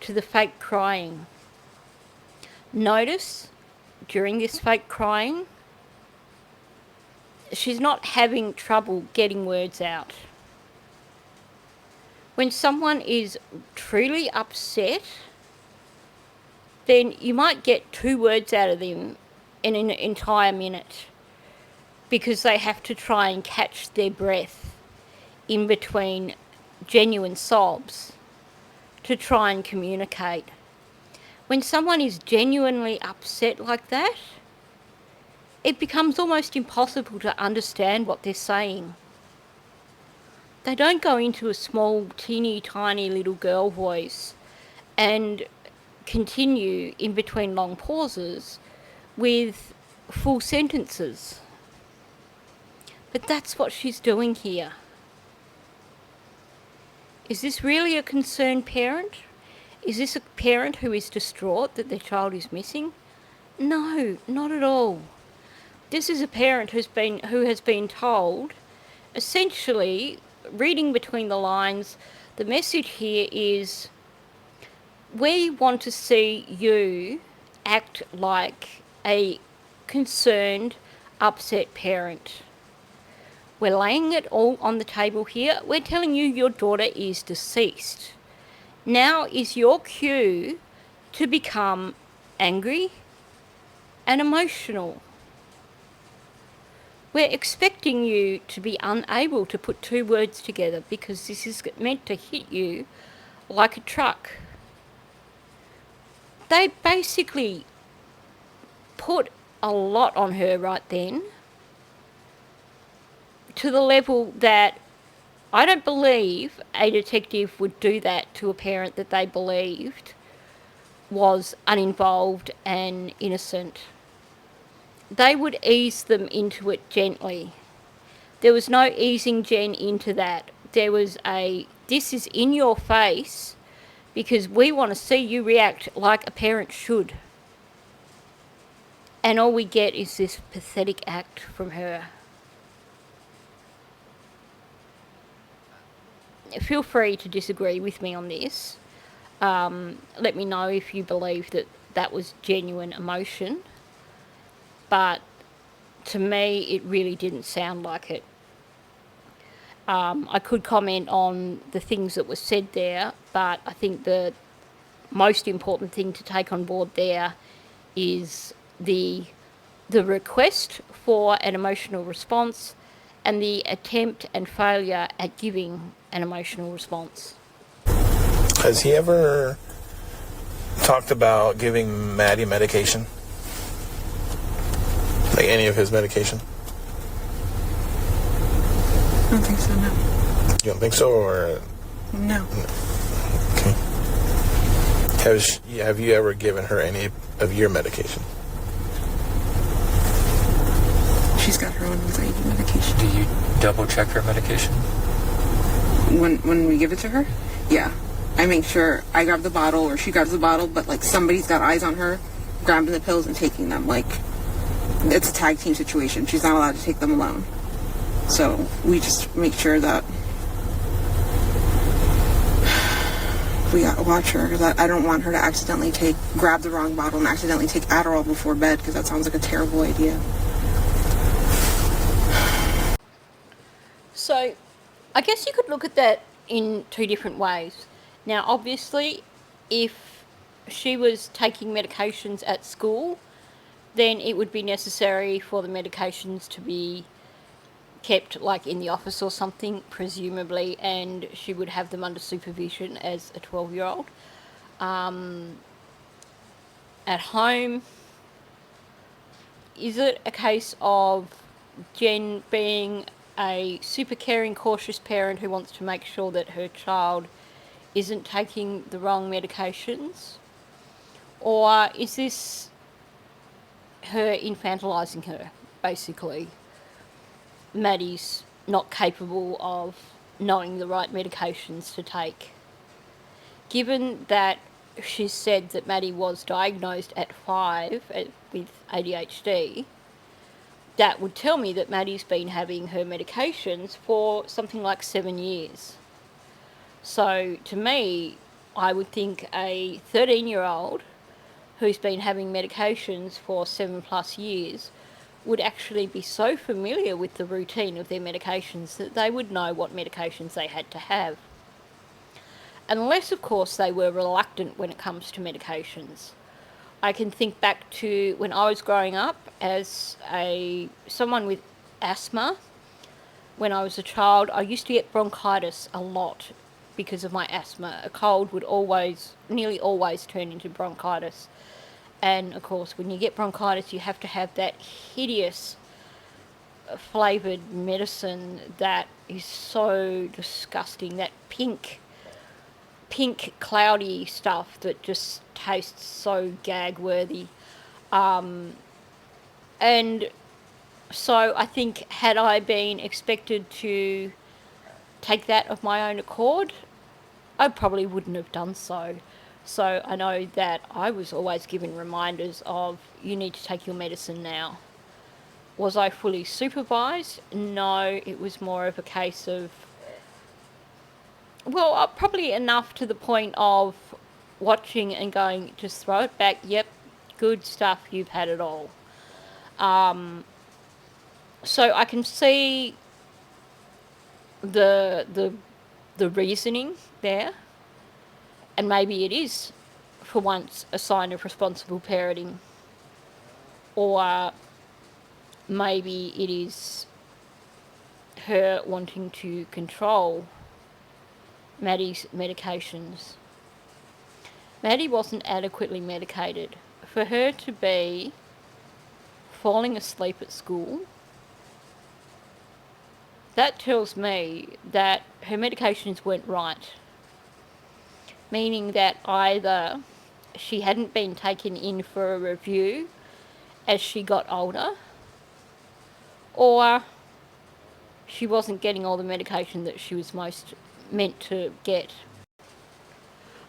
to the fake crying. Notice, during this fake crying, she's not having trouble getting words out. When someone is truly upset, then you might get 2 words out of them in an entire minute, because they have to try and catch their breath in between genuine sobs to try and communicate. When someone is genuinely upset like that, it becomes almost impossible to understand what they're saying. They don't go into a small, teeny, tiny little girl voice and continue in between long pauses with full sentences. But that's what she's doing here. Is this really a concerned parent? Is this a parent who is distraught that their child is missing? No, not at all. This is a parent who has been told, essentially, reading between the lines, the message here is, we want to see you act like a concerned, upset parent. We're laying it all on the table here. We're telling you your daughter is deceased. Now is your cue to become angry and emotional. We're expecting you to be unable to put 2 words together because this is meant to hit you like a truck. They basically put a lot on her right then, to the level that I don't believe a detective would do that to a parent that they believed was uninvolved and innocent. They would ease them into it gently. There was no easing Jenn into that. There was this is in your face because we want to see you react like a parent should. And all we get is this pathetic act from her. Feel free to disagree with me on this. Let me know if you believe that was genuine emotion. But to me, it really didn't sound like it. I could comment on the things that were said there, but I think the most important thing to take on board there is the request for an emotional response and the attempt and failure at giving an emotional response. Has he ever talked about giving Maddie medication? Like any of his medication? I don't think so, no. You don't think so, or? No. Okay. Have you ever given her any of your medication? She's got her own anxiety medication. Do you double check her medication? When we give it to her? Yeah. I make sure I grab the bottle or she grabs the bottle, but like somebody's got eyes on her, grabbing the pills and taking them. Like, it's a tag team situation. She's not allowed to take them alone. So we just make sure that we watch her, because I don't want her to accidentally grab the wrong bottle and accidentally take Adderall before bed, because that sounds like a terrible idea. So I guess you could look at that in 2 different ways. Now, obviously, if she was taking medications at school, then it would be necessary for the medications to be kept like in the office or something, presumably, and she would have them under supervision as a 12-year-old. At home, is it a case of Jenn being a super caring, cautious parent who wants to make sure that her child isn't taking the wrong medications? Or is this her infantilising her, basically? Maddie's not capable of knowing the right medications to take. Given that she's said that Maddie was diagnosed at 5 with ADHD, that would tell me that Maddie's been having her medications for something like 7 years. So to me, I would think a 13-year-old who's been having medications for 7+ years would actually be so familiar with the routine of their medications that they would know what medications they had to have. Unless, of course, they were reluctant when it comes to medications. I can think back to when I was growing up as someone with asthma. When I was a child, I used to get bronchitis a lot because of my asthma. A cold would nearly always turn into bronchitis. And, of course, when you get bronchitis, you have to have that hideous flavoured medicine that is so disgusting, that pink cloudy stuff that just tastes so gag-worthy. And so I think, had I been expected to take that of my own accord, I probably wouldn't have done so. So I know that I was always given reminders of, you need to take your medicine now. Was I fully supervised? No, it was more of a case of, well, probably enough to the point of watching and going, just throw it back, yep, good stuff, you've had it all. So I can see the reasoning there, and maybe it is, for once, a sign of responsible parenting, or maybe it is her wanting to control Maddie's medications. Maddie wasn't adequately medicated. For her to be falling asleep at school, that tells me that her medications weren't right. Meaning that either she hadn't been taken in for a review as she got older, or she wasn't getting all the medication that she was most meant to get.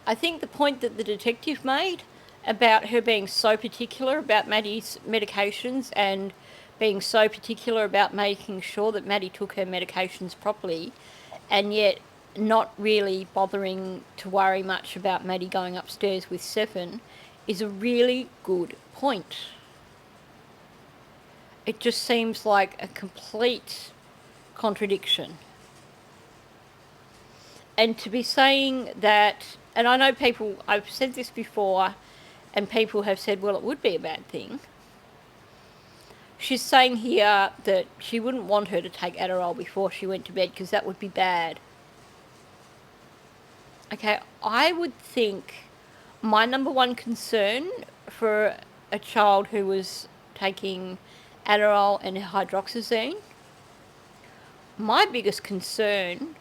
I think the point that the detective made about her being so particular about Maddie's medications and being so particular about making sure that Maddie took her medications properly, and yet not really bothering to worry much about Maddie going upstairs with Stefan, is a really good point. It just seems like a complete contradiction. And to be saying that, and I know people, I've said this before, and people have said, well, it would be a bad thing. She's saying here that she wouldn't want her to take Adderall before she went to bed because that would be bad. Okay, I would think my number one concern for a child who was taking Adderall and hydroxyzine, my biggest concern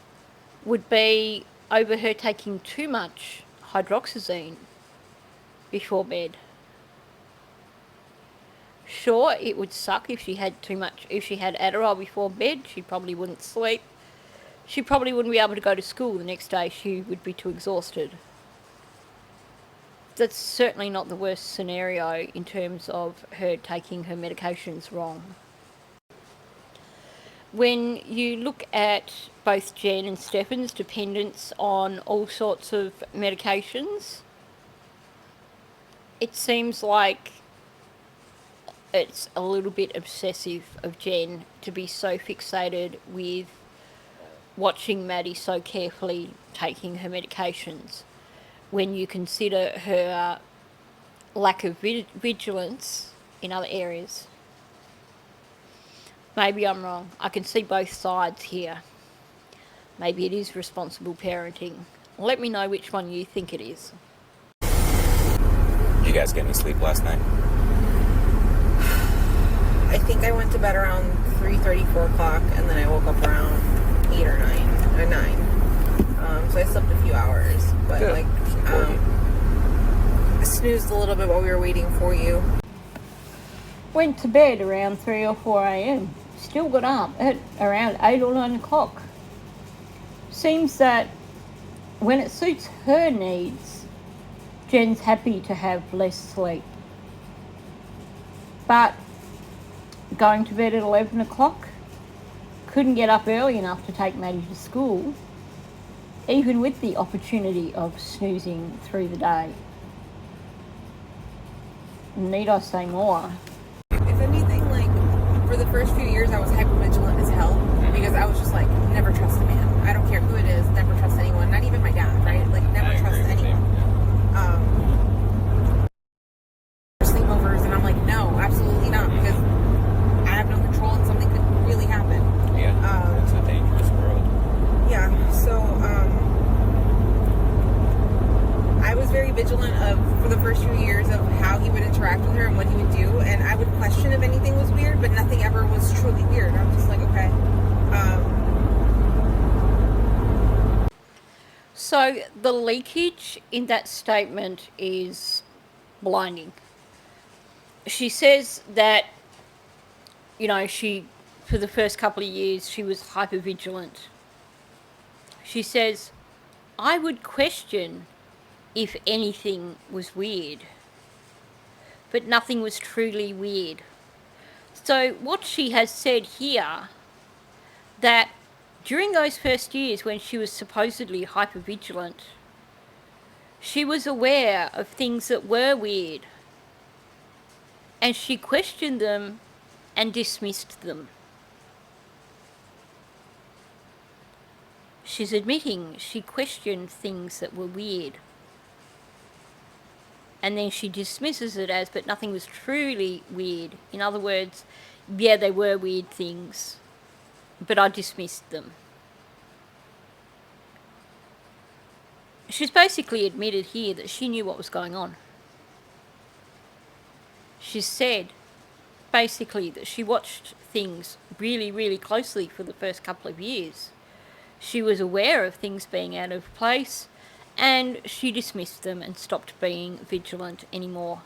would be over her taking too much hydroxyzine before bed. Sure, it would suck if she had too much. If she had Adderall before bed, she probably wouldn't sleep. She probably wouldn't be able to go to school the next day. She would be too exhausted. That's certainly not the worst scenario in terms of her taking her medications wrong. When you look at both Jenn and Stefan's dependence on all sorts of medications, it seems like it's a little bit obsessive of Jenn to be so fixated with watching Maddie so carefully taking her medications, when you consider her lack of vigilance in other areas. Maybe I'm wrong. I can see both sides here. Maybe it is responsible parenting. Let me know which one you think it is. Did you guys get any sleep last night? I think I went to bed around 3:30, 4 o'clock, and then I woke up around 8 or 9, or 9. So I slept a few hours, but Good. like, It's important. snoozed a little bit while we were waiting for you. Went to bed around 3 or 4 a.m. Still got up at around 8 or 9 o'clock. Seems that when it suits her needs, Jen's happy to have less sleep. But going to bed at 11 o'clock, couldn't get up early enough to take Maddie to school, even with the opportunity of snoozing through the day. Need I say more? If anything, like, for the first few years, I was hypervigilant as hell because I was just like, never trust a man. I don't care who it is, never trust anyone, not even my dad, right? Like, never trust anyone. Sleepovers, and I'm like, no, absolutely not, because I have no control and something could really happen. Yeah, it's a dangerous world. Yeah, so I was very vigilant for the first few years of how he would interact with her and what he would do, and I would question if anything was weird, but nothing ever was truly weird. I'm just like, okay. So the leakage in that statement is blinding. She says that, for the first couple of years, she was hypervigilant. She says, I would question if anything was weird, but nothing was truly weird. So what she has said here, that during those first years when she was supposedly hypervigilant, she was aware of things that were weird, and she questioned them and dismissed them. She's admitting she questioned things that were weird. And then she dismisses it as, but nothing was truly weird. In other words, yeah, they were weird things, but I dismissed them. She's basically admitted here that she knew what was going on. She said, basically, that she watched things really, really closely for the first couple of years. She was aware of things being out of place, and she dismissed them and stopped being vigilant anymore.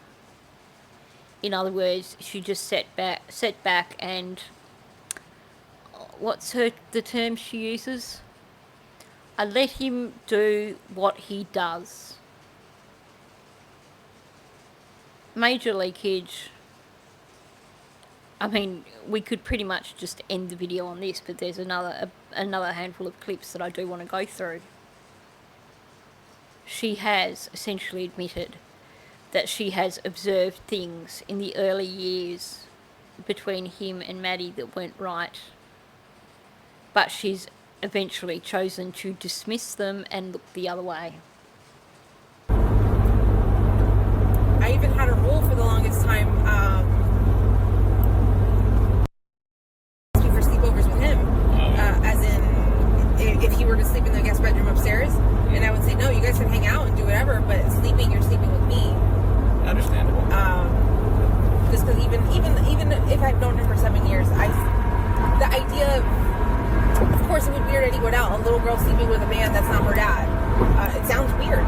In other words, she just set back and, what's the term she uses? I let him do what he does. Major leakage. I mean, we could pretty much just end the video on this, but there's another handful of clips that I do want to go through. She has essentially admitted that she has observed things in the early years between him and Maddie that weren't right, but she's eventually chosen to dismiss them and look the other way. I even had a rule for the longest time, asking for sleepovers with him, as in, if he were to sleep in the guest bedroom upstairs, and I would say, no, you guys can hang out and do whatever, but you're sleeping with me. Understandable. Just because even if I've known him for 7 years, the idea of course it would be weird Eddie go out, a little girl sleeping with a man that's not her dad. It sounds weird.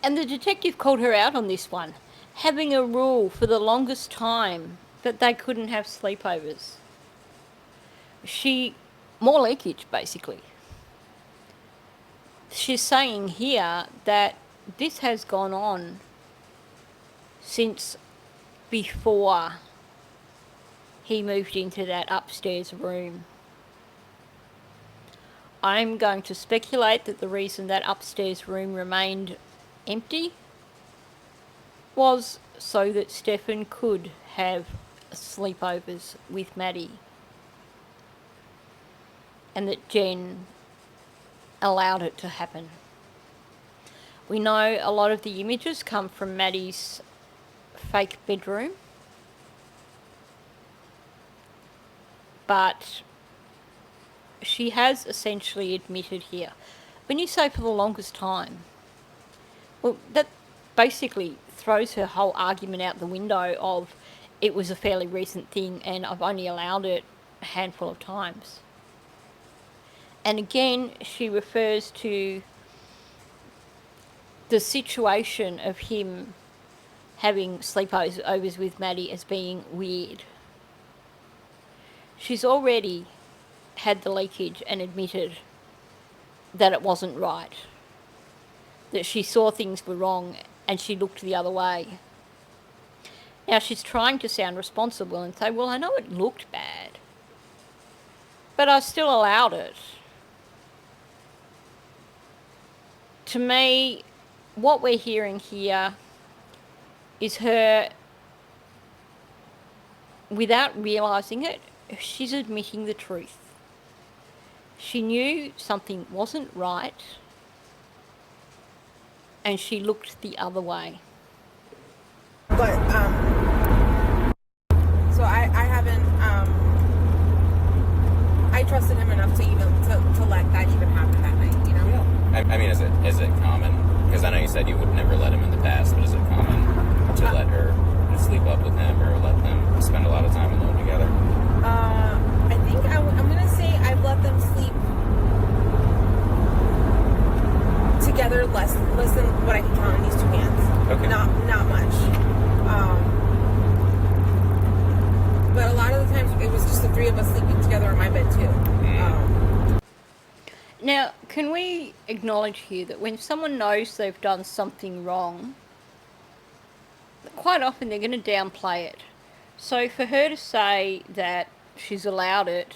And the detective called her out on this one, having a rule for the longest time that they couldn't have sleepovers. More leakage, basically. She's saying here that this has gone on since before he moved into that upstairs room. I'm going to speculate that the reason that upstairs room remained empty was so that Stefan could have sleepovers with Maddie, and that Jenn allowed it to happen. We know a lot of the images come from Maddie's fake bedroom, but she has essentially admitted here. When you say for the longest time, well, that basically throws her whole argument out the window of it was a fairly recent thing and I've only allowed it a handful of times. And again, she refers to the situation of him having sleepovers with Maddie as being weird. She's already had the leakage and admitted that it wasn't right, that she saw things were wrong and she looked the other way. Now she's trying to sound responsible and say, well, I know it looked bad, but I still allowed it. To me, what we're hearing here is her, without realising it, she's admitting the truth. She knew something wasn't right and she looked the other way. But so I haven't I trusted him enough to even to let that even happen that night, you know? Yeah. I mean, is it common? Because I know you said you would never let him in the past, but is it common to let her sleep up with him or let them spend a lot of time alone together? I think I'm gonna say I've let them sleep together less than what I can count on these two hands. Okay. Not much. But a lot of the times it was just the three of us sleeping together in my bed too. Now, can we acknowledge here that when someone knows they've done something wrong, quite often they're going to downplay it. So for her to say that she's allowed it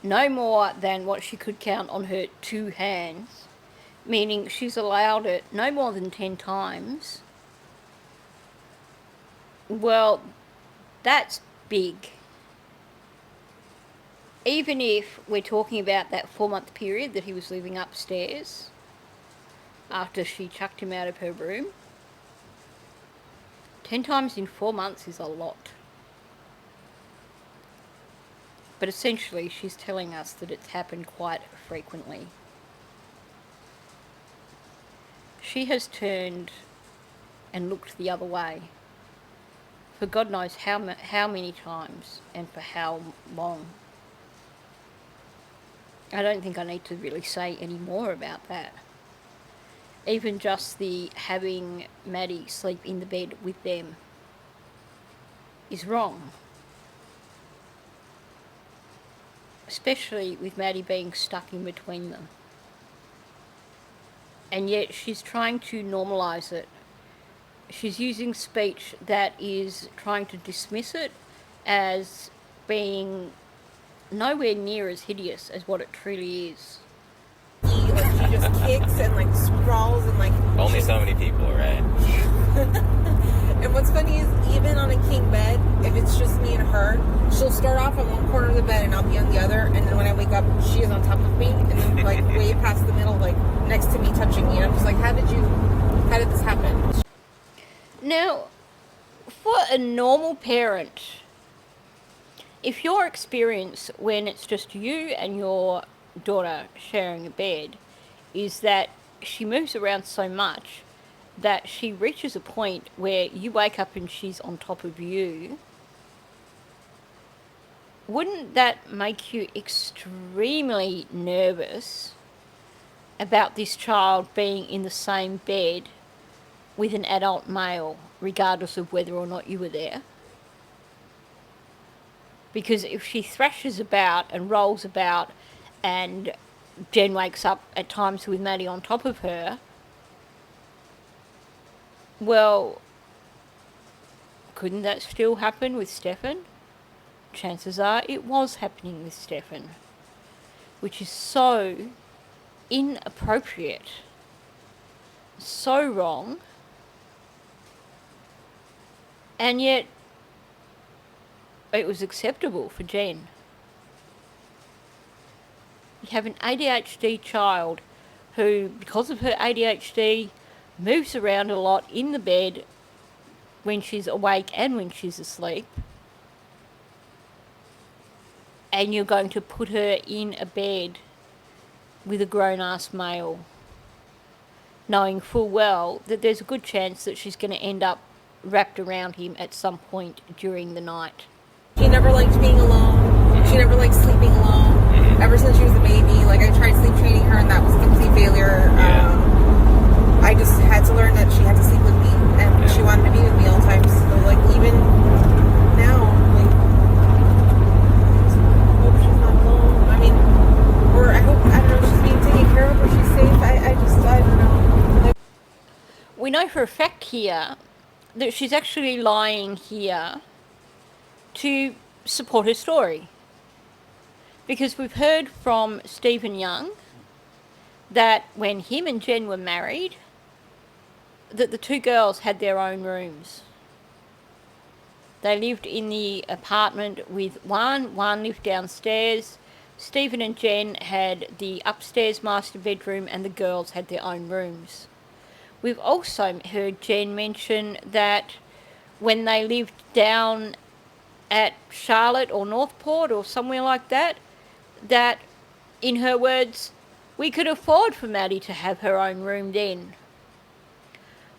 no more than what she could count on her two hands, meaning she's allowed it no more than 10 times, well, that's big. Even if we're talking about that 4-month period that he was living upstairs after she chucked him out of her room, 10 times in 4 months is a lot. But essentially she's telling us that it's happened quite frequently. She has turned and looked the other way for God knows how many times and for how long. I don't think I need to really say any more about that. Even just the having Maddie sleep in the bed with them is wrong. Especially with Maddie being stuck in between them. And yet she's trying to normalise it. She's using speech that is trying to dismiss it as being nowhere near as hideous as what it truly is. She just kicks and like sprawls and like Only so many people, right? And what's funny is even on a king bed, if it's just me and her, she'll start off on one corner of the bed and I'll be on the other, and then when I wake up she is on top of me and then like way past the middle, like next to me, touching me, and I'm just like, how did this happen? Now, for a normal parent, if your experience when it's just you and your daughter sharing a bed is that she moves around so much that she reaches a point where you wake up and she's on top of you, wouldn't that make you extremely nervous about this child being in the same bed with an adult male, regardless of whether or not you were there? Because if she thrashes about and rolls about and Jen wakes up at times with Maddie on top of her, well, couldn't that still happen with Stefan? Chances are it was happening with Stefan, which is so inappropriate, so wrong, and yet it was acceptable for Jen. You have an ADHD child who, because of her ADHD, moves around a lot in the bed when she's awake and when she's asleep, and you're going to put her in a bed with a grown-ass male, knowing full well that there's a good chance that she's going to end up wrapped around him at some point during the night. She never liked being alone. She never liked sleeping alone. Ever since she was a baby, like I tried sleep training her, and that was a complete failure. I just had to learn that she had to sleep with me, and she wanted to be with me all the time. So like even now, like I hope she's not alone. I mean, or I don't know, she's being taken care of, or she's safe. I don't know. We know for a fact here that she's actually lying here to support her story. Because we've heard from Stephen Young that when him and Jenn were married, that the two girls had their own rooms. They lived in the apartment with one lived downstairs. Stephen and Jenn had the upstairs master bedroom, and the girls had their own rooms. We've also heard Jenn mention that when they lived down at Charlotte or Northport or somewhere like that, that, in her words, we could afford for Maddie to have her own room then.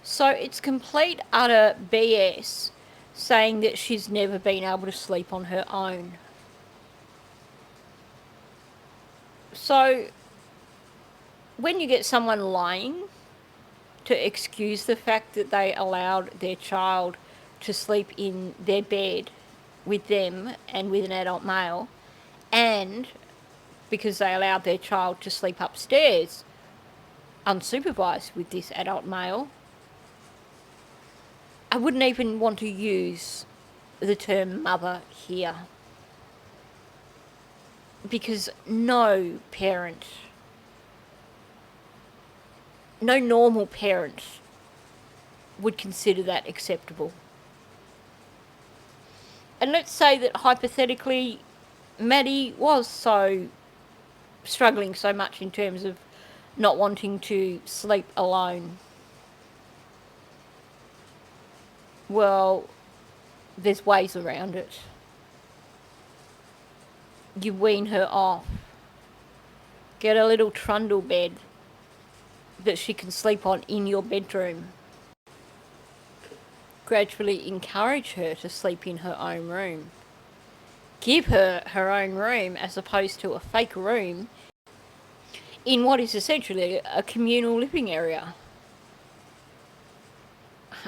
So it's complete utter BS saying that she's never been able to sleep on her own. So when you get someone lying to excuse the fact that they allowed their child to sleep in their bed with them and with an adult male, and because they allowed their child to sleep upstairs unsupervised with this adult male, I wouldn't even want to use the term mother here, because no parent, no normal parent would consider that acceptable. And let's say that hypothetically Maddie was so struggling so much in terms of not wanting to sleep alone. Well, there's ways around it. You wean her off. Get a little trundle bed that she can sleep on in your bedroom. Gradually encourage her to sleep in her own room. Give her her own room as opposed to a fake room in what is essentially a communal living area.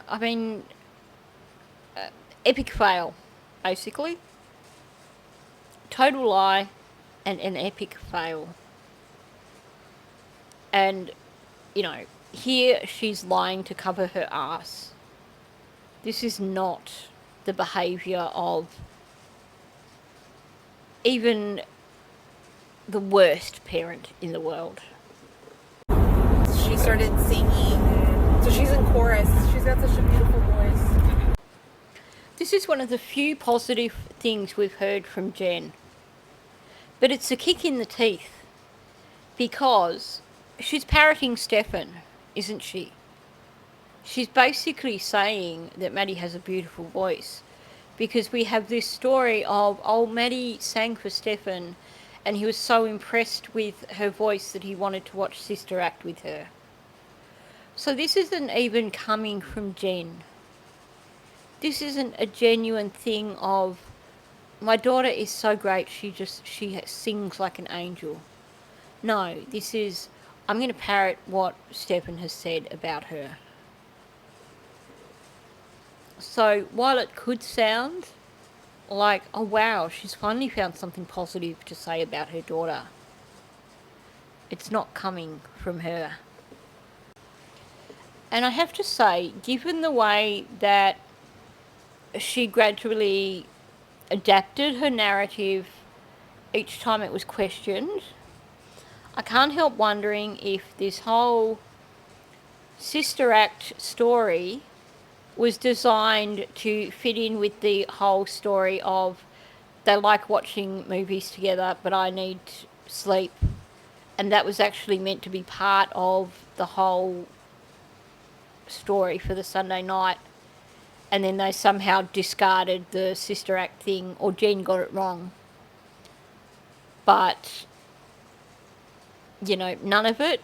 I mean, epic fail, basically. Total lie and an epic fail. And, you know, here she's lying to cover her ass. This is not the behaviour of even the worst parent in the world. She started singing, so she's in chorus. She's got such a beautiful voice. This is one of the few positive things we've heard from Jenn. But it's a kick in the teeth, because she's parroting Stefan, isn't she? She's basically saying that Maddie has a beautiful voice, because we have this story of, Maddie sang for Stefan and he was so impressed with her voice that he wanted to watch Sister Act with her. So this isn't even coming from Jenn. This isn't a genuine thing of, my daughter is so great, she sings like an angel. No, this is, I'm going to parrot what Stefan has said about her. So while it could sound like, oh wow, she's finally found something positive to say about her daughter, it's not coming from her. And I have to say, given the way that she gradually adapted her narrative each time it was questioned, I can't help wondering if this whole Sister Act story was designed to fit in with the whole story of, they like watching movies together, but I need sleep. And that was actually meant to be part of the whole story for the Sunday night. And then they somehow discarded the Sister Act thing, or Jenn got it wrong. But, you know, none of it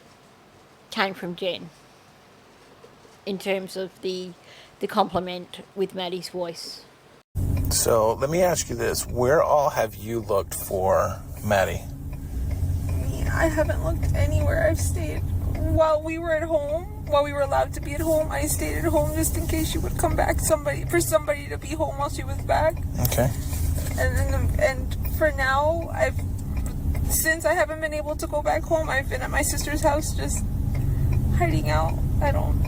came from Jenn. in terms of the compliment with Maddie's voice. So let me ask you this. Where all have you looked for Maddie? I haven't looked anywhere. I've stayed while we were at home. While we were allowed to be at home, I stayed at home just in case she would come back. Somebody to be home while she was back. Okay. And for now, since I haven't been able to go back home, I've been at my sister's house just hiding out. I don't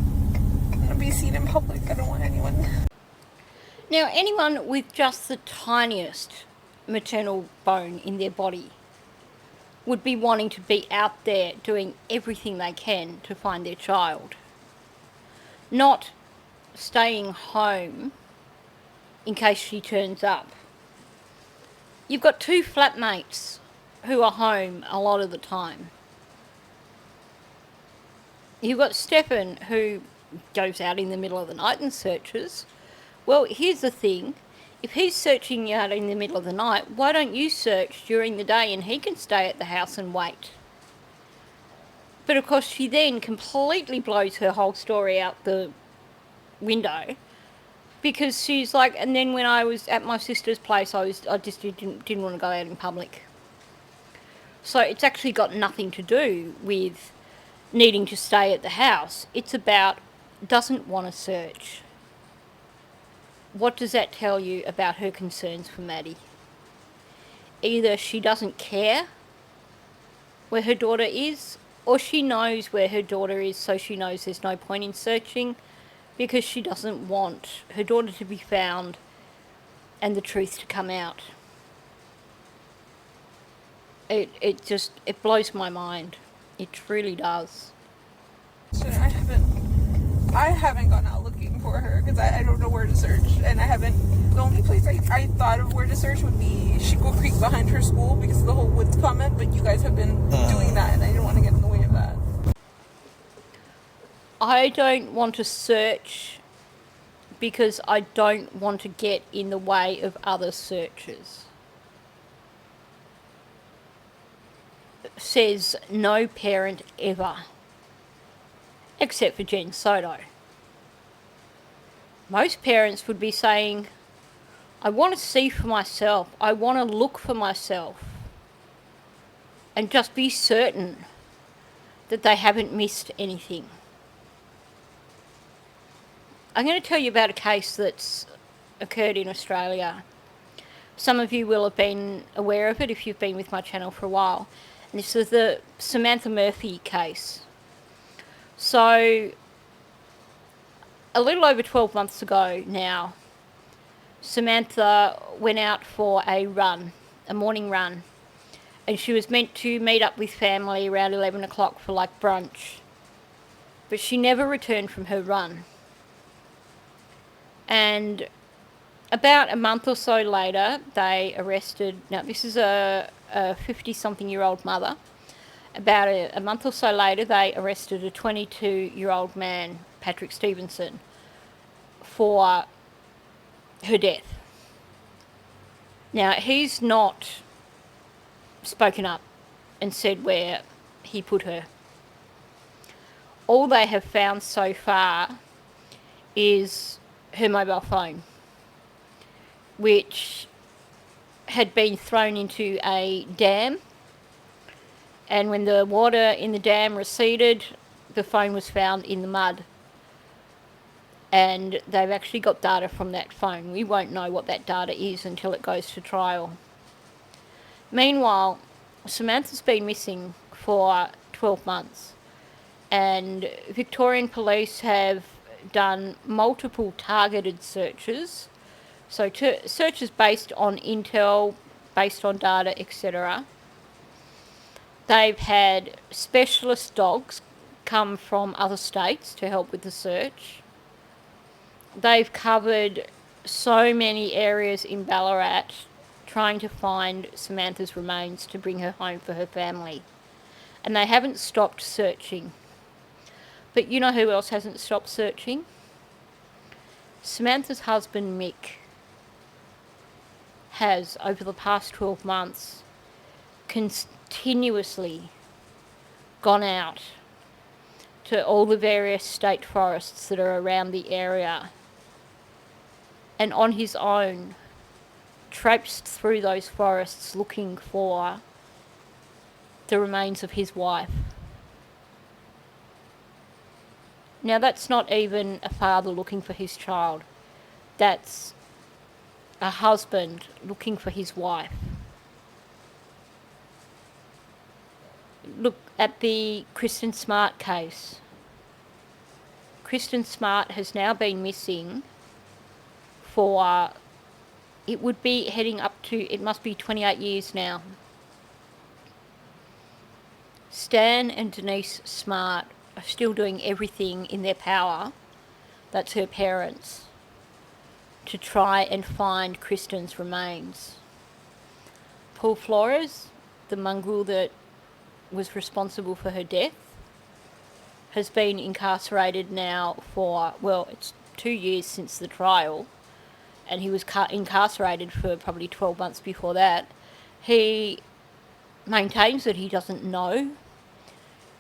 want to be seen in public. I don't want anyone. Now, anyone with just the tiniest maternal bone in their body would be wanting to be out there doing everything they can to find their child, not staying home in case she turns up. You've got 2 flatmates who are home a lot of the time. You've got Stefan, who goes out in the middle of the night and searches. Well, here's the thing. If he's searching out in the middle of the night, why don't you search during the day and he can stay at the house and wait? But of course, she then completely blows her whole story out the window, because she's like, and then when I was at my sister's place, I just didn't want to go out in public. So it's actually got nothing to do with needing to stay at the house. It's about doesn't want to search. What does that tell you about her concerns for Maddie? Either she doesn't care where her daughter is, or she knows where her daughter is, so she knows there's no point in searching, because she doesn't want her daughter to be found and the truth to come out. It blows my mind. It truly does. So I haven't gone out looking for her because I don't know where to search, and the only place I thought of where to search would be Chico Creek behind her school because of the whole woods comment, but you guys have been doing that and I didn't want to get in the way of that. I don't want to search because I don't want to get in the way of other searches. Says no parent ever, except for Jenn Soto. Most parents would be saying, I want to see for myself, I want to look for myself, and just be certain that they haven't missed anything. I'm going to tell you about a case that's occurred in Australia. Some of you will have been aware of it if you've been with my channel for a while. And this is the Samantha Murphy case. So, a little over 12 months ago now, Samantha went out for a run, a morning run. And she was meant to meet up with family around 11 o'clock for like brunch. But she never returned from her run. And about a month or so later, they arrested, now this is a 50-something-year-old mother. About a month or so later, they arrested a 22-year-old man, Patrick Stevenson, for her death. Now, he's not spoken up and said where he put her. All they have found so far is her mobile phone, which had been thrown into a dam, and when the water in the dam receded, the phone was found in the mud. And they've actually got data from that phone. We won't know what that data is until it goes to trial. Meanwhile, Samantha's been missing for 12 months, and Victorian police have done multiple targeted searches, so searches based on intel, based on data, etc. They've had specialist dogs come from other states to help with the search. They've covered so many areas in Ballarat trying to find Samantha's remains to bring her home for her family, and they haven't stopped searching. But you know who else hasn't stopped searching? Samantha's husband, Mick, has, over the past 12 months, continuously gone out to all the various state forests that are around the area, and on his own traipsed through those forests looking for the remains of his wife. Now, that's not even a father looking for his child. That's a husband looking for his wife. Look at the Kristen Smart case. Kristen Smart has now been missing for, it would be heading up to, it must be 28 years now. Stan and Denise Smart are still doing everything in their power, that's her parents, to try and find Kristen's remains. Paul Flores, the mongrel that was responsible for her death, has been incarcerated now for, well, it's 2 years since the trial, and he was incarcerated for probably 12 months before that. He maintains that he doesn't know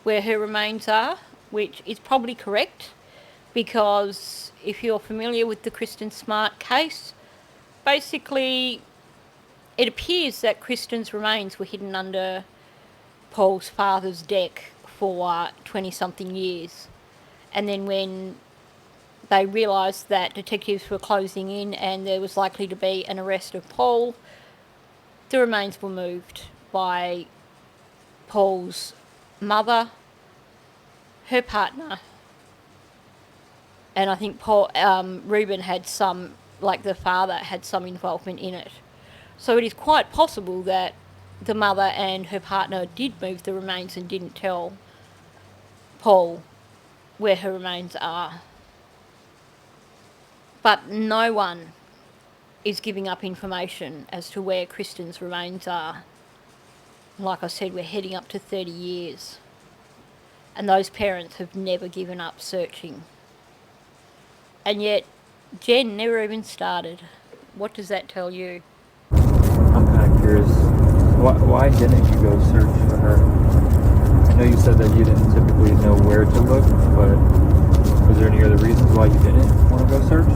where her remains are, which is probably correct, because if you're familiar with the Kristen Smart case, basically it appears that Kristen's remains were hidden under Paul's father's deck for 20-something years. And then when they realised that detectives were closing in and there was likely to be an arrest of Paul, the remains were moved by Paul's mother, her partner, and I think Reuben had some, like the father, had some involvement in it. So it is quite possible that the mother and her partner did move the remains and didn't tell Paul where her remains are. But no one is giving up information as to where Kristen's remains are. Like I said, we're heading up to 30 years. And those parents have never given up searching. And yet, Jenn never even started. What does that tell you? I'm kind of curious. Why didn't you go search for her? I know you said that you didn't typically know where to look, but was there any other reasons why you didn't want to go search?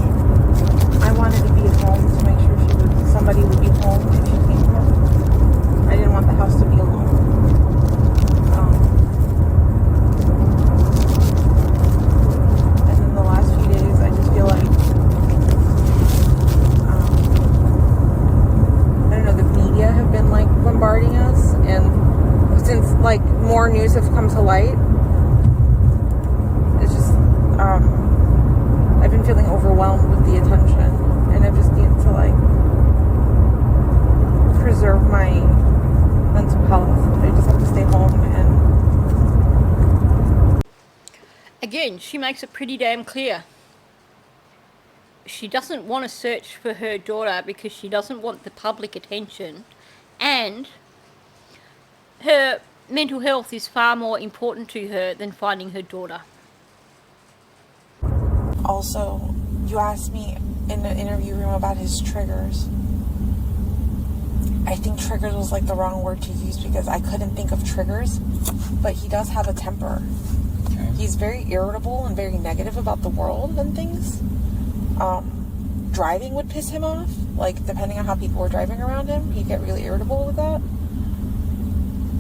I wanted to be at home to make sure somebody would be home if she came home. I didn't want the house to be alone. And then the last few days, I just feel like, I don't know, the media have been like bombarding us, and since like more news have come to light, it's just, I've been feeling overwhelmed with the attention, and I just need to like preserve my mental health. I just have to stay home. And Again, she makes it pretty damn clear. She doesn't want to search for her daughter because she doesn't want the public attention, and her mental health is far more important to her than finding her daughter. also, you asked me in the interview room about his triggers. I think triggers was like the wrong word to use because I couldn't think of triggers, but he does have a temper. Okay. He's very irritable and very negative about the world and things. Driving would piss him off. Like, depending on how people were driving around him, he'd get really irritable with that.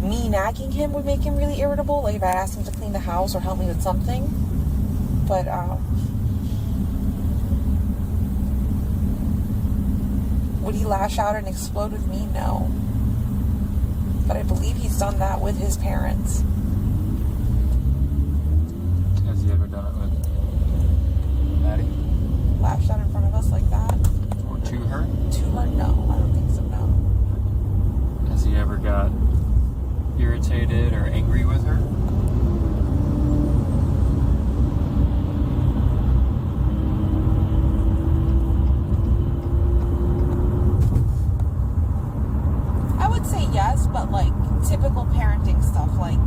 Me nagging him would make him really irritable. Like, if I asked him to clean the house or help me with something. But, would he lash out and explode with me? No. But I believe he's done that with his parents. Has he ever done it with Maddie? Lashed out in front of us like that? Or to her? To her? No, I don't think so, no. Has he ever got irritated or angry with her? I would say yes, but like typical parenting stuff, like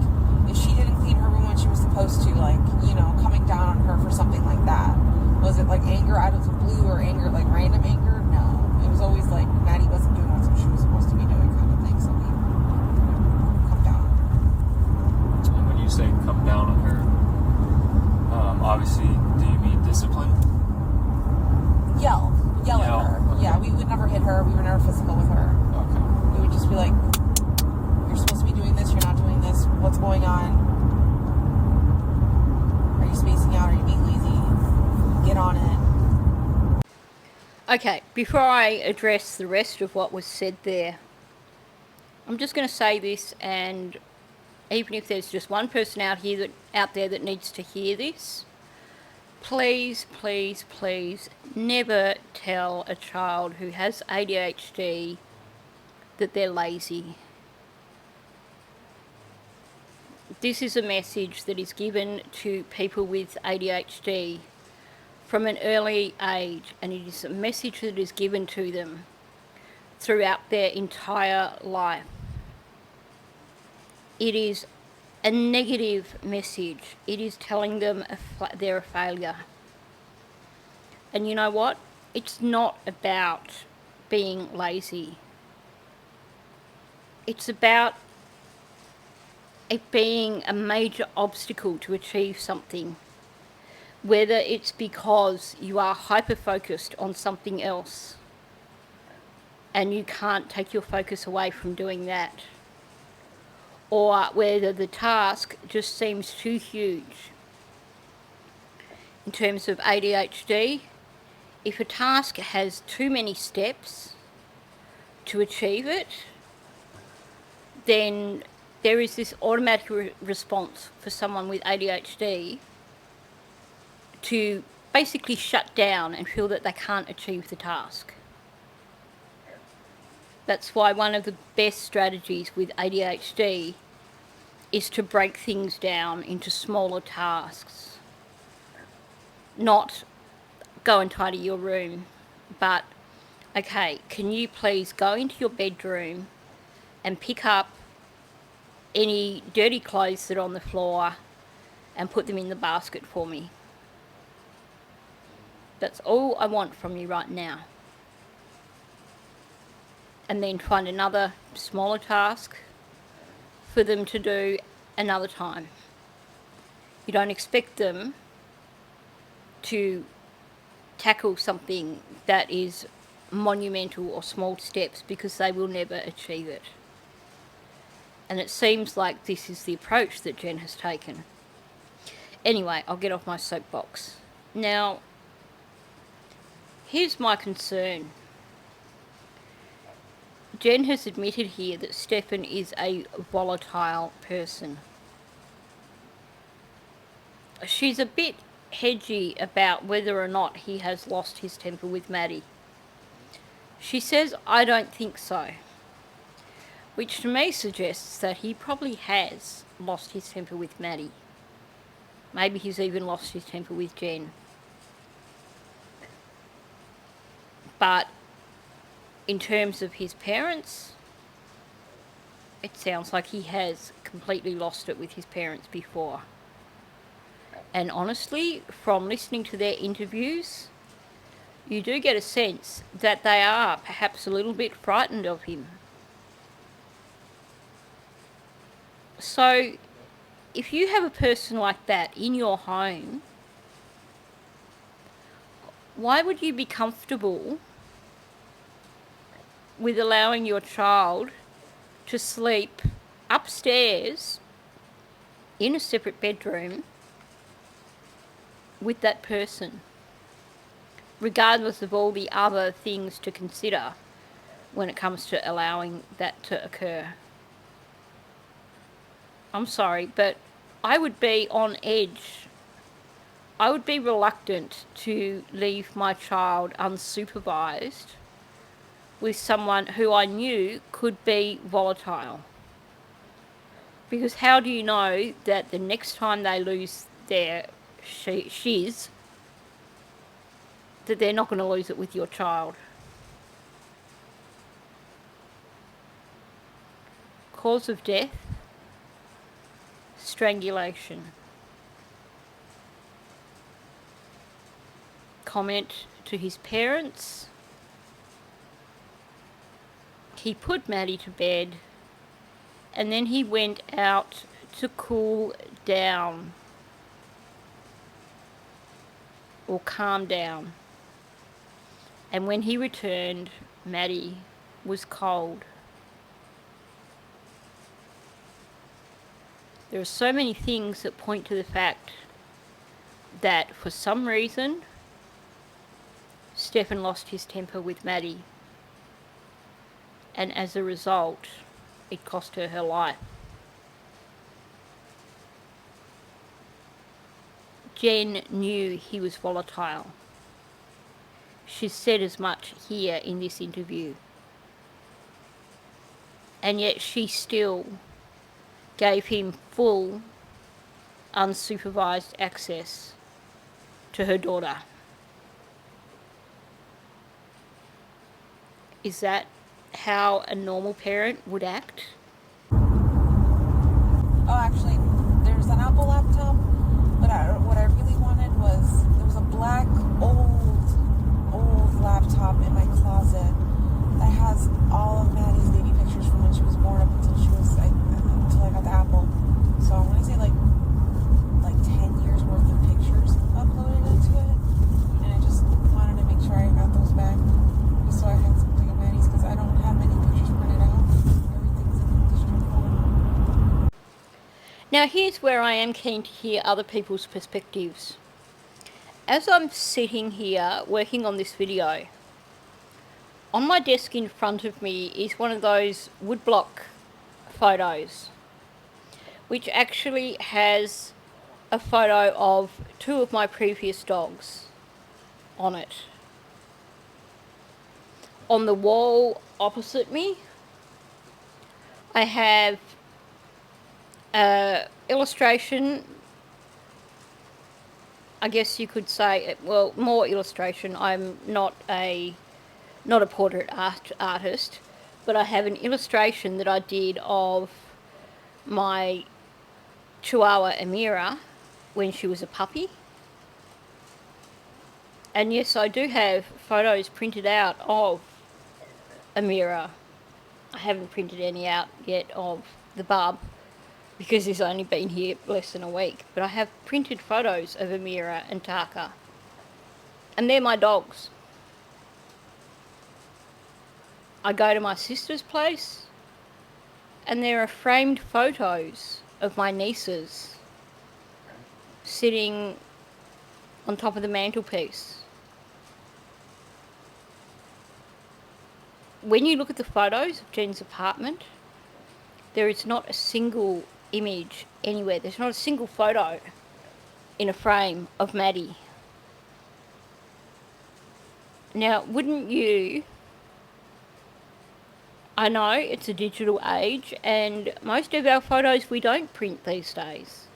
if she didn't clean her room when she was supposed to, like, you know, coming down on her for something like that. Was it like anger out of the blue or anger, like random anger? No. It was always like Maddie wasn't doing what she was supposed to be doing kind of thing, so we come down on her. And when you say come down on her, Okay, before I address the rest of what was said there, I'm just going to say this, and even if there's just one person out there that needs to hear this, please, please, please never tell a child who has ADHD that they're lazy. This is a message that is given to people with ADHD from an early age, and it is a message that is given to them throughout their entire life. It is a negative message. It is telling them they're a failure. And you know what? It's not about being lazy. It's about it being a major obstacle to achieve something. Whether it's because you are hyper-focused on something else and you can't take your focus away from doing that, or whether the task just seems too huge. In terms of ADHD, if a task has too many steps to achieve it, then there is this automatic response for someone with ADHD to basically shut down and feel that they can't achieve the task. That's why one of the best strategies with ADHD is to break things down into smaller tasks. Not go and tidy your room, but, okay, can you please go into your bedroom and pick up any dirty clothes that are on the floor and put them in the basket for me? That's all I want from you right now. And then find another smaller task for them to do another time. You don't expect them to tackle something that is monumental or small steps, because they will never achieve it. And it seems like this is the approach that Jenn has taken. Anyway, I'll get off my soapbox. Now, here's my concern. Jenn has admitted here that Stefan is a volatile person. She's a bit hedgy about whether or not he has lost his temper with Maddie. She says, I don't think so. Which to me suggests that he probably has lost his temper with Maddie. Maybe he's even lost his temper with Jenn. But in terms of his parents, it sounds like he has completely lost it with his parents before. And honestly, from listening to their interviews, you do get a sense that they are perhaps a little bit frightened of him. So, if you have a person like that in your home, why would you be comfortable with allowing your child to sleep upstairs in a separate bedroom with that person, regardless of all the other things to consider when it comes to allowing that to occur? I'm sorry, but I would be on edge. I would be reluctant to leave my child unsupervised with someone who I knew could be volatile. Because how do you know that the next time they lose their shiz, that they're not going to lose it with your child? Cause of death: strangulation. Comment to his parents: he put Maddie to bed and then he went out to cool down or calm down. And when he returned, Maddie was cold. There are so many things that point to the fact that for some reason, Stefan lost his temper with Maddie, and as a result, it cost her her life. Jenn knew he was volatile. She said as much here in this interview. And yet she still gave him full, unsupervised access to her daughter. Is that how a normal parent would act? Oh, actually, there's an Apple laptop, but what I really wanted was, there was a black, old laptop in my closet that has all of Maddie's baby pictures from when she was born up until until I got the Apple. So I want to say like 10 years worth of pictures uploaded into it, and I just wanted to make sure I got those back, just so I had something of Maddie's, because I don't have many pictures printed out. Everything's in digital form. Now here's where I am keen to hear other people's perspectives. As I'm sitting here working on this video, on my desk in front of me is one of those woodblock photos, which actually has a photo of 2 of my previous dogs on it. On the wall opposite me, I have an illustration, I guess you could say, well, more illustration. I'm not a portrait artist, but I have an illustration that I did of my Chihuahua Amira when she was a puppy. And yes, I do have photos printed out of Amira. I haven't printed any out yet of the bub, because he's only been here less than a week. But I have printed photos of Amira and Taka. And they're my dogs. I go to my sister's place, and there are framed photos of my nieces sitting on top of the mantelpiece. When you look at the photos of Jenn's apartment, there is not a single image anywhere. There's not a single photo in a frame of Maddie. Now, wouldn't you... I know it's a digital age, and most of our photos we don't print these days.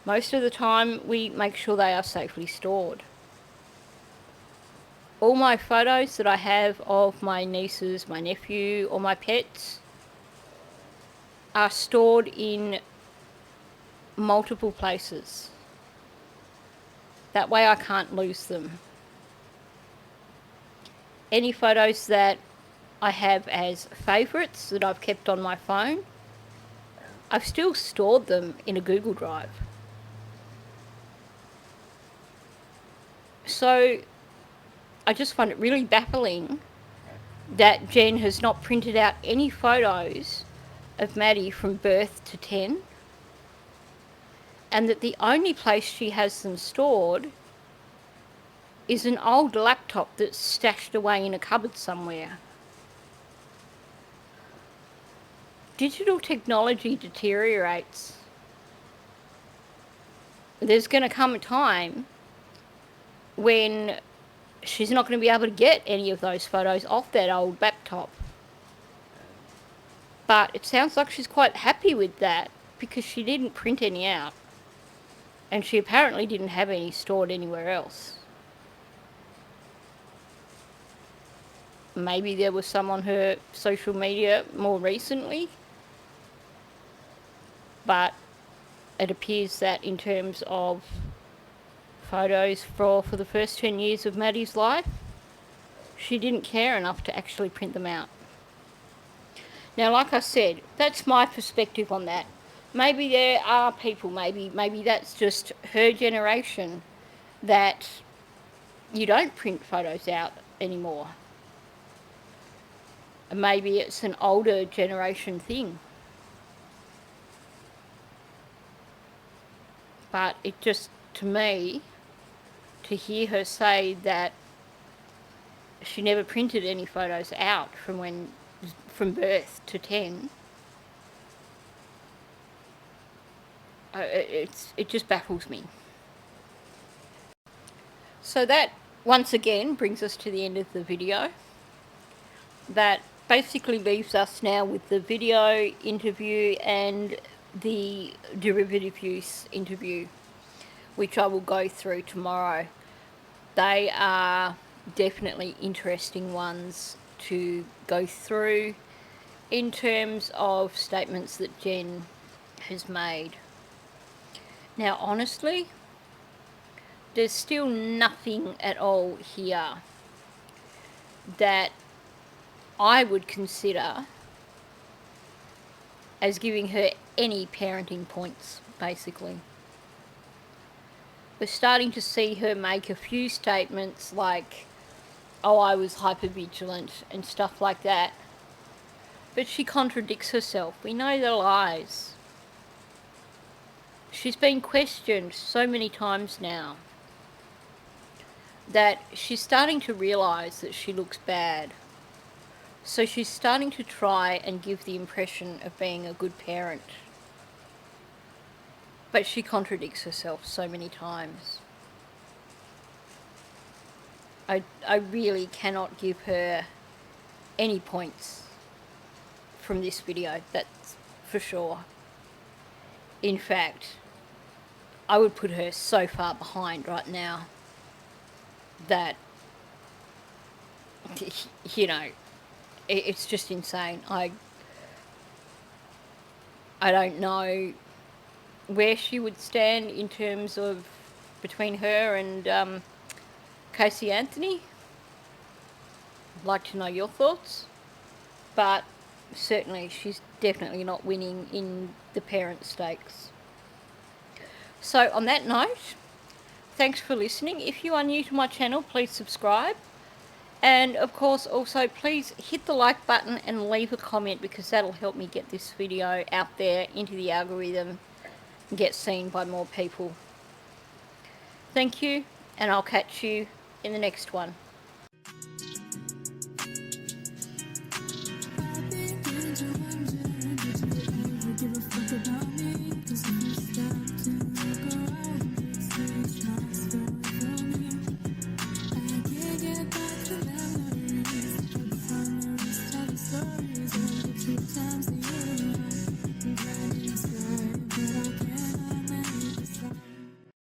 Most of the time we make sure they are safely stored. All my photos that I have of my nieces, my nephew, or my pets are stored in multiple places. That way I can't lose them. Any photos that I have as favourites that I've kept on my phone, I've still stored them in a Google Drive. So I just find it really baffling that Jenn has not printed out any photos of Maddie from birth to 10, and that the only place she has them stored is an old laptop that's stashed away in a cupboard somewhere. Digital technology deteriorates. There's going to come a time when she's not going to be able to get any of those photos off that old laptop. But it sounds like she's quite happy with that, because she didn't print any out. And she apparently didn't have any stored anywhere else. Maybe there was some on her social media more recently. But it appears that in terms of photos for the first 10 years of Maddie's life, she didn't care enough to actually print them out. Now, like I said, that's my perspective on that. Maybe there are people, maybe that's just her generation, that you don't print photos out anymore. And maybe it's an older generation thing. But it just, to me, to hear her say that she never printed any photos out from birth to 10. It just baffles me. So that once again brings us to the end of the video. That basically leaves us now with the video interview and the derivative use interview, which I will go through tomorrow. They are definitely interesting ones to go through in terms of statements that Jenn has made. Now, honestly, there's still nothing at all here that I would consider as giving her any parenting points, basically. We're starting to see her make a few statements like, oh, I was hypervigilant and stuff like that. But she contradicts herself. We know the lies. She's been questioned so many times now that she's starting to realise that she looks bad. So she's starting to try and give the impression of being a good parent. But she contradicts herself so many times. I really cannot give her any points from this video, that's for sure. In fact, I would put her so far behind right now that, you know, it's just insane. I don't know where she would stand in terms of between her and Casey Anthony. I'd like to know your thoughts, but certainly she's definitely not winning in the parent stakes. So on that note, thanks for listening. If you are new to my channel, please subscribe. And of course, also please hit the like button and leave a comment, because that'll help me get this video out there into the algorithm and get seen by more people. Thank you, and I'll catch you in the next one.